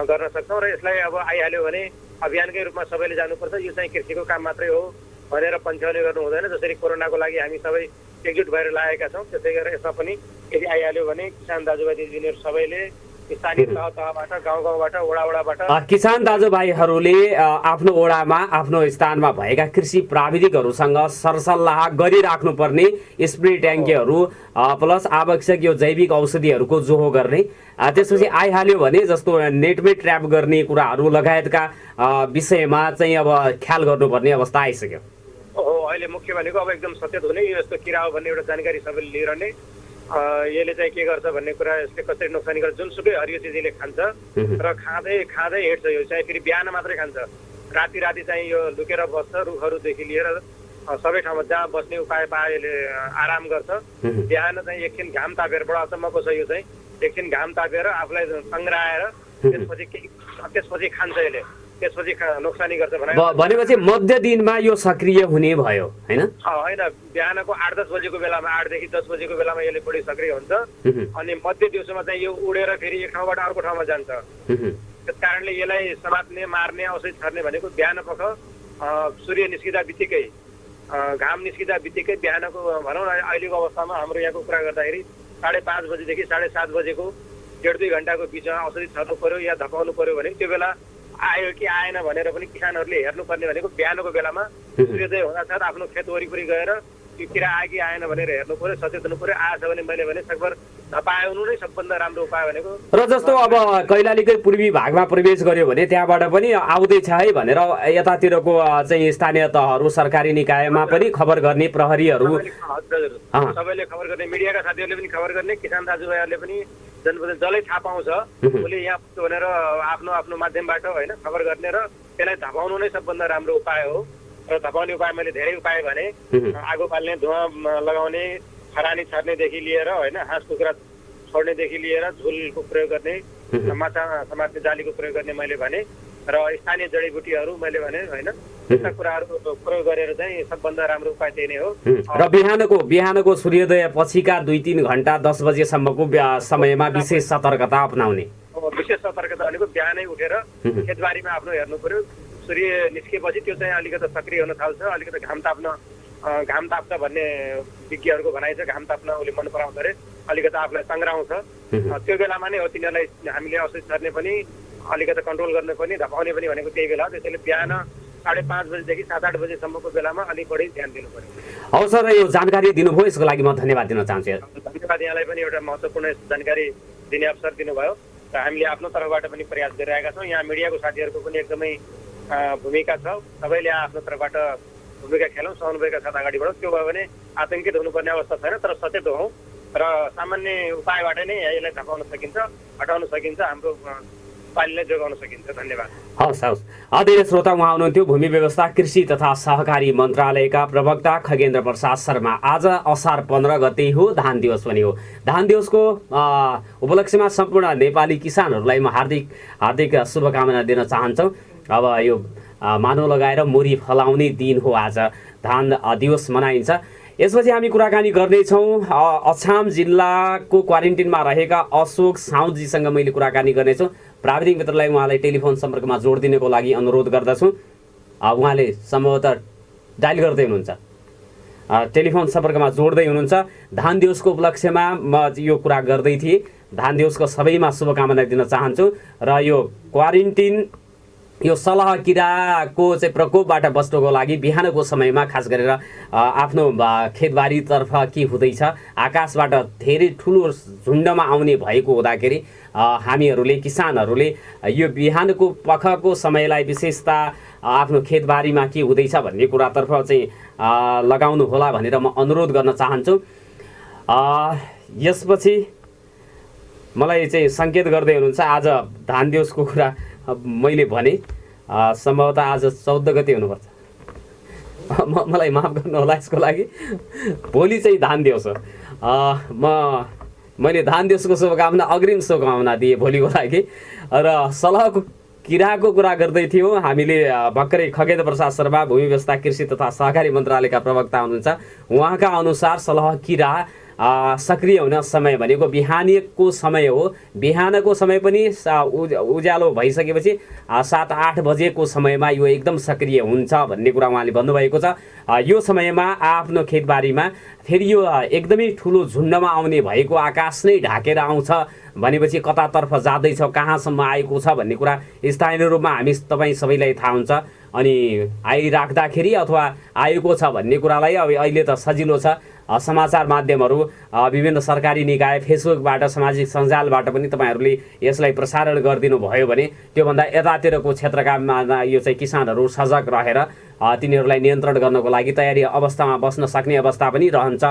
गर्न सक्छौँ। र यसलाई अब आइहाल्यो भने अभियानकै रूपमा सबैले जानुपर्छ, यो चाहिँ कृषिको काम मात्रै हो भनेर पन्छ्याउने गर्नु हुँदैन। जसरी कोरोनाको लागि हामी सबै एकजुट भएर लागेका छौँ, त्यसै गरेर यसमा पनि यदि आइहाल्यो भने किसान दाजुभाइ दिदीबहिनीहरू सबैले स्थानीय तहबाट, गाउँबाट, वडाबाट किसान दाजुभाइहरूले आफ्नो वडामा, आफ्नो स्थानमा भएका कृषि प्राविधिकहरूसँग सरसल्लाह गरिराख्नुपर्ने स्प्रे ट्याङ्कीहरू प्लस आवश्यक यो जैविक औषधिहरूको जोहो गर्ने, त्यसपछि आइहाल्यो भने जस्तो नेटमै ट्र्याप गर्ने कुराहरू लगायतका विषयमा चाहिँ अब ख्याल गर्नुपर्ने अवस्था आइसक्यो। हो, अहिले मुख्य भनेको अब एकदम सचेत हुने, यो यस्तो किरा हो भन्ने एउटा जानकारी सबैले लिइरहने, यसले चाहिँ के गर्छ भन्ने कुरा, यसले कसरी नोक्सानी गर्छ, जुनसुकै हरियो चिजले खान्छ र खाँदै हिँड्छ। यो चाहिँ फेरि बिहान मात्रै खान्छ, राति चाहिँ यो लुकेर बस्छ, रुखहरूदेखि लिएर सबै ठाउँमा जहाँ बस्ने उपाय पाएले आराम गर्छ। बिहान चाहिँ एकछिन घाम तापेर, बडा अचम्मको छ यो चाहिँ, एकछिन घाम तापेर आफूलाई तङ्ग्राएर त्यसपछि खान्छ यसले, त्यसपछि नोक्सानी गर्छ भनेपछि मध्य दिनमा यो सक्रिय हुने भयो होइन? होइन, बिहानको 8-10 बजेको बेलामा, 8 देखि 10 बजेको बेलामा यसले बढी सक्रिय हुन्छ अनि मध्य दिउँसोमा चाहिँ यो उडेर फेरि एक ठाउँबाट अर्को ठाउँमा जान्छ। त्यस कारणले यसलाई समात्ने, मार्ने, औषधि छर्ने भनेको बिहान पख सूर्य निस्किँदा बित्तिकै, घाम निस्किँदा बित्तिकै बिहानको भनौँ न अहिलेको अवस्थामा हाम्रो यहाँको कुरा गर्दाखेरि 5:30 बजेदेखि 7:30 बजेको 1.5-2 घन्टाको बिचमा औषधि छर्नु पर्यो या धपाउनु पर्यो भने त्यो बेला आयो कि आएन भनेर पनि किसानहरूले हेर्नुपर्ने भनेको बिहानको बेलामा सूर्योदय हुँदा साथ आफ्नो खेत वरिपरि गएर त्यो किरा आयो कि आएन भनेर हेर्नु पर्यो, सचेत हुनु पर्यो। आएछ भने मैले भने सकभर नपाउनु नै सबभन्दा राम्रो उपाय भनेको। र जस्तो अब कैलालीकै पूर्वी भागमा प्रवेश गर्यो भने त्यहाँबाट पनि आउँदैछ है भनेर यतातिरको चाहिँ स्थानीय तहहरू सरकारी निकायमा पनि खबर गर्ने प्रहरीहरू सबैले खबर गर्ने, मिडियाका साथीहरूले पनि खबर गर्ने, किसान दाजुभाइहरूले पनि जसले थाहा पाउँछ उसले यहाँ भनेर आफ्नो आफ्नो माध्यमबाट होइन खबर गर्ने र त्यसलाई धपाउनु नै सबभन्दा राम्रो उपाय हो। र धपाउने उपाय मैले धेरै उपाय भने, आगो बाल्ने, धुवा लगाउने, खरानी छर्नेदेखि लिएर होइन हाँस कुखुरा छोड्नेदेखि लिएर झुलको प्रयोग गर्ने, माछा समात्ने जालीको प्रयोग गर्ने मैले भने, र स्थानीय जडीबुटीहरू मैले भने होइन यस्ता कुराहरू प्रयोग गरेर चाहिँ सबभन्दा राम्रो उपाय त्यही नै हो। र बिहानको सूर्योदय पछिका 2-3 घण्टा 10 बजेसम्मको समयमा विशेष सतर्कता अपनाउने। विशेष सतर्कता भनेको बिहानै उठेर खेतबारीमा आफ्नो हेर्नु पर्यो। सूर्य निस्केपछि त्यो चाहिँ अलिकति सक्रिय हुन थाल्छ, अलिकति घाम ताप्छ भन्ने विज्ञहरूको भनाइ छ। घाम ताप्न उसले मन पराउँछ अरे, अलिकति आफूलाई सङ्ग्राउँछ। त्यो बेलामा नै हो तिनीहरूलाई हामीले औषधि छर्ने पनि, अलिकति कन्ट्रोल गर्ने पनि, धपाउने पनि भनेको त्यही बेला हो। त्यसैले बिहान 5:30 बजेदेखि 7-8 बजेसम्मको बेलामा अलिक बढी ध्यान दिनु पर्यो। हवस् सर, यो जानकारी दिनुभयो, यसको लागि म धन्यवाद दिन चाहन्छु। धन्यवाद, यहाँलाई पनि एउटा महत्त्वपूर्ण जानकारी दिने अवसर दिनुभयो र हामीले आफ्नो तर्फबाट पनि प्रयास गरिरहेका छौँ। यहाँ मिडियाको साथीहरूको पनि एकदमै भूमिका छ। सबैले आफ्नो तर्फबाट भूमिका खेलौँ, समन्वयका साथ अगाडि बढौँ। त्यो भयो भने आतङ्कित हुनुपर्ने अवस्था छैन, तर सचेत हौँ र सामान्य उपायबाट नै यसलाई धपाउन सकिन्छ, हटाउन सकिन्छ, हाम्रो पानीलाई जोगाउन सकिन्छ। धन्यवाद। हवस्। आदरणीय श्रोता, उहाँ हुनुहुन्थ्यो भूमि व्यवस्था कृषि तथा सहकारी मन्त्रालयका प्रवक्ता खगेन्द्र प्रसाद शर्मा। आज असार 15 गते हो, धान दिवस पनि हो। धान दिवसको उपलक्ष्यमा सम्पूर्ण नेपाली किसानहरूलाई म हार्दिक शुभकामना दिन चाहन्छौँ। अब यो मानव लगाएर मुरी फलाउने दिन हो, आज धान दिवस मनाइन्छ। यसपछि हामी कुराकानी गर्नेछौँ अछाम जिल्लाको क्वारेन्टिनमा रहेका अशोक साउदजीसँग मैले कुराकानी गर्नेछु। प्राविधिक मित्रलाई उहाँलाई टेलिफोन सम्पर्कमा जोडिदिनको लागि अनुरोध गर्दछु। उहाँले सम्भवतः डायल गर्दै हुनुहुन्छ, टेलिफोन सम्पर्कमा जोड्दै हुनुहुन्छ। धान दिवसको उपलक्ष्यमा म यो कुरा गर्दै थिएँ। धान दिवसको सबैमा शुभकामना दिन चाहन्छु र यो क्वारेन्टिन, यो सलह किराको चाहिँ प्रकोपबाट बस्नको लागि बिहानको समयमा खास गरेर आफ्नो खेतबारीतर्फ के हुँदैछ, आकाशबाट धेरै ठुलो झुन्डमा आउने भएको हुँदाखेरि हामीहरूले किसानहरूले यो बिहानको पखको समयलाई विशेषता आफ्नो खेतबारीमा के हुँदैछ भन्ने कुरातर्फ चाहिँ लगाउनु होला भनेर म अनुरोध गर्न चाहन्छु। यसपछि मलाई चाहिँ सङ्केत गर्दै हुनुहुन्छ आज धान दिवसको कुरा मैले भने, सम्भवतः आज 14 गते हुनुपर्छ। मलाई माफ गर्नु होला यसको लागि। भोलि चाहिँ धान दिवस हो। मैले धान दिवसको शुभकामना, अग्रिम शुभकामना दिएँ भोलिको लागि। र सलहको किराको कुरा गर्दै थियौँ हामीले। भर्खरै खगेन्द्र प्रसाद शर्मा भूमि व्यवस्था कृषि तथा सहकारी मन्त्रालयका प्रवक्ता हुनुहुन्छ। उहाँका अनुसार सलह किरा सक्रिय हुन समय भनेको बिहानको समय हो। बिहानको समय पनि उज्यालो भइसकेपछि 7-8 बजेको समयमा यो एकदम सक्रिय हुन्छ भन्ने कुरा उहाँले भन्नुभएको छ। यो समयमा आफ्नो खेतबारीमा फेरि यो एकदमै ठुलो झुन्डमा आउने भएको, आकाश नै ढाकेर आउँछ भनेपछि कतातर्फ जाँदैछ, कहाँसम्म आएको छ भन्ने कुरा स्थानीय रूपमा तपाईँ सबैलाई थाहा हुन्छ। अनि आइराख्दाखेरि अथवा आएको छ भन्ने कुरालाई अब अहिले त सजिलो छ, समाचार माध्यमहरू, विभिन्न सरकारी निकाय, फेसबुकबाट, सामाजिक सञ्जालबाट पनि तपाईँहरूले यसलाई प्रसारण गरिदिनु भयो भने त्योभन्दा यतातिरको क्षेत्रका यो चाहिँ किसानहरू सजग रहेर तिनीहरूलाई नियन्त्रण गर्नको लागि तयारी अवस्थामा बस्न सक्ने अवस्था पनि रहन्छ।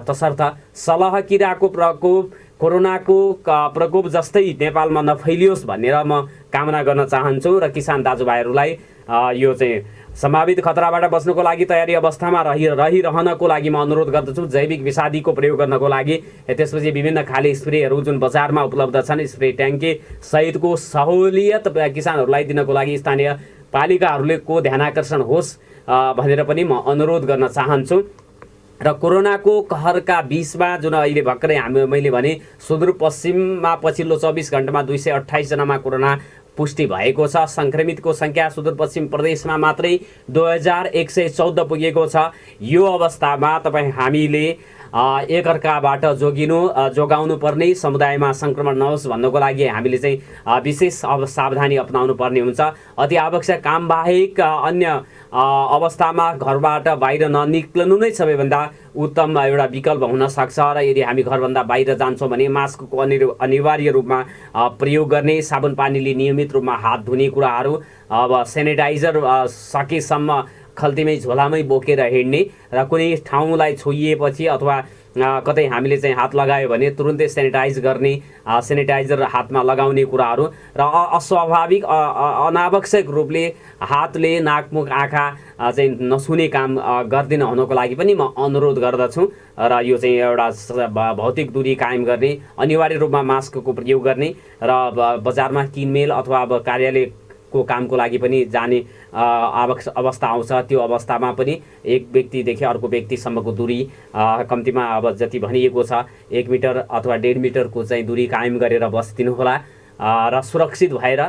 तसर्थ सलह किराको प्रकोप, कोरोनाको प्रकोप जस्तै नेपालमा नफैलियोस् भनेर म कामना गर्न चाहन्छु र किसान दाजुभाइहरूलाई यो चाहिँ सम्भावित खतराबाट बच्नको लागि तयारी अवस्थामा रहिरहनको लागि म अनुरोध गर्दछु। जैविक विषादीको प्रयोग गर्नको लागि, त्यसपछि विभिन्न खाले स्प्रेहरू जुन बजारमा उपलब्ध छन्, स्प्रे ट्याङ्की सहितको सहुलियत किसानहरूलाई दिनको लागि स्थानीय पालिकाहरूले को ध्यानाकर्षण होस् भनेर पनि म अनुरोध गर्न चाहन्छु। र कोरोनाको कहरका बीचमा जुन अहिले भर्खरै मैले भने सुदूरपश्चिममा पछिल्लो 24 घण्टामा 228 जनामा कोरोना पुष्टि भएको छ। सङ्क्रमितको सङ्ख्या सुदूरपश्चिम प्रदेशमा मात्रै 2114 पुगेको छ। यो अवस्थामा तपाईँ हामीले एकअर्काबाट जोगाउनु पर्ने, समुदायमा सङ्क्रमण नहोस् भन्नको लागि हामीले चाहिँ विशेष अब सावधानी अपनाउनु पर्ने हुन्छ। अति आवश्यक काम बाहेक अन्य अवस्थामा घरबाट बाहिर ननिक्लनु नै सबैभन्दा उत्तम एउटा विकल्प हुन सक्छ। र यदि हामी घरभन्दा बाहिर जान्छौँ भने मास्कको अनिवार्य रूपमा प्रयोग गर्ने, साबुन पानीले नियमित रूपमा हात धुने कुराहरू, अब सेनिटाइजर सकेसम्म खल्तीमै झोलामै बोकेर हिँड्ने र कुनै ठाउँलाई छोइएपछि अथवा कतै हामीले चाहिँ हात लगायो भने तुरुन्तै सेनिटाइज गर्ने, सेनिटाइजर हातमा लगाउने कुराहरू र अस्वाभाविक अनावश्यक रूपले हातले नाकमुख आँखा चाहिँ नछुने काम गर्दिन हुनको लागि पनि म अनुरोध गर्दछु। र यो चाहिँ एउटा भौतिक दूरी कायम गर्ने, अनिवार्य रूपमा मास्कको प्रयोग गर्ने र बजारमा किनमेल अथवा अब कार्यालयको कामको लागि पनि जाने आवश्यक अवस्था आउँछ। त्यो अवस्थामा पनि एक व्यक्तिदेखि अर्को व्यक्तिसम्मको दूरी कम्तीमा अब जति भनिएको छ 1 मिटर अथवा 1.5 मिटरको चाहिँ दूरी कायम गरेर बसिदिनुहोला र सुरक्षित भएर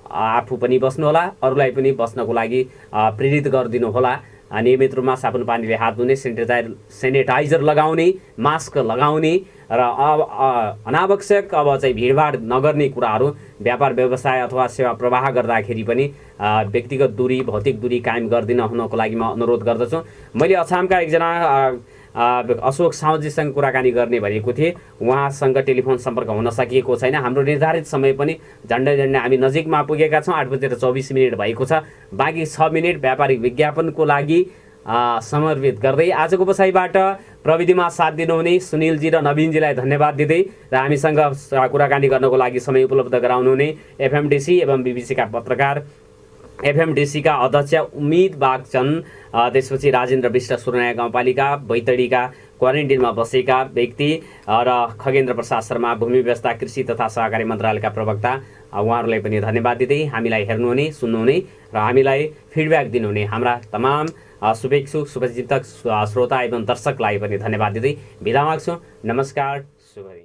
आफू पनि बस्नुहोला, अरूलाई पनि बस्नको लागि प्रेरित गरिदिनुहोला। नियमित रूपमा साबुन पानीले हात धुने, सेनिटाइजर लगाउने, मास्क लगाउने र अनावश्यक अब चाहिँ भिडभाड नगर्ने कुराहरू, व्यापार व्यवसाय अथवा सेवा प्रवाह गर्दाखेरि पनि व्यक्तिगत दूरी, भौतिक दूरी कायम गर्दिन हुनको लागि म अनुरोध गर्दछु। मैले अछामका एकजना अशोक साउजीसँग कुराकानी गर्ने भनेको थिएँ, उहाँसँग टेलिफोन सम्पर्क हुन सकिएको छैन। हाम्रो निर्धारित समय पनि झन्डै हामी नजिकमा पुगेका छौँ। 8:24 भएको छ। बाँकी 6 मिनट व्यापारिक विज्ञापनको लागि समर्पित गर्दै आजको बसाइबाट प्रविधिमा साथ दिनुहुने सुनिलजी र नवीनजीलाई धन्यवाद दिँदै र हामीसँग कुराकानी गर्नको लागि समय उपलब्ध गराउनुहुने एफएमडिसी एवं बीबीसीका पत्रकार, एफएमडिसीका अध्यक्ष उम्मेद बागचन, त्यसपछि राजेन्द्र विष्ट सुरनाया गाउँपालिका बैतडीका क्वारेन्टिनमा बसेका व्यक्ति र खगेन्द्र प्रसाद शर्मा भूमि व्यवस्था कृषि तथा सहकारी मन्त्रालयका प्रवक्ता, उहाँहरूलाई पनि धन्यवाद दिँदै हामीलाई हेर्नुहुने, सुन्नुहुने र हामीलाई फिडब्याक दिनुहुने हाम्रा तमाम शुभेच्छुक, शुभचिन्तक, श्रोता एवं दर्शकलाई पनि धन्यवाद दिँदै बिदा माग्छु। नमस्कार, शुभ दिन।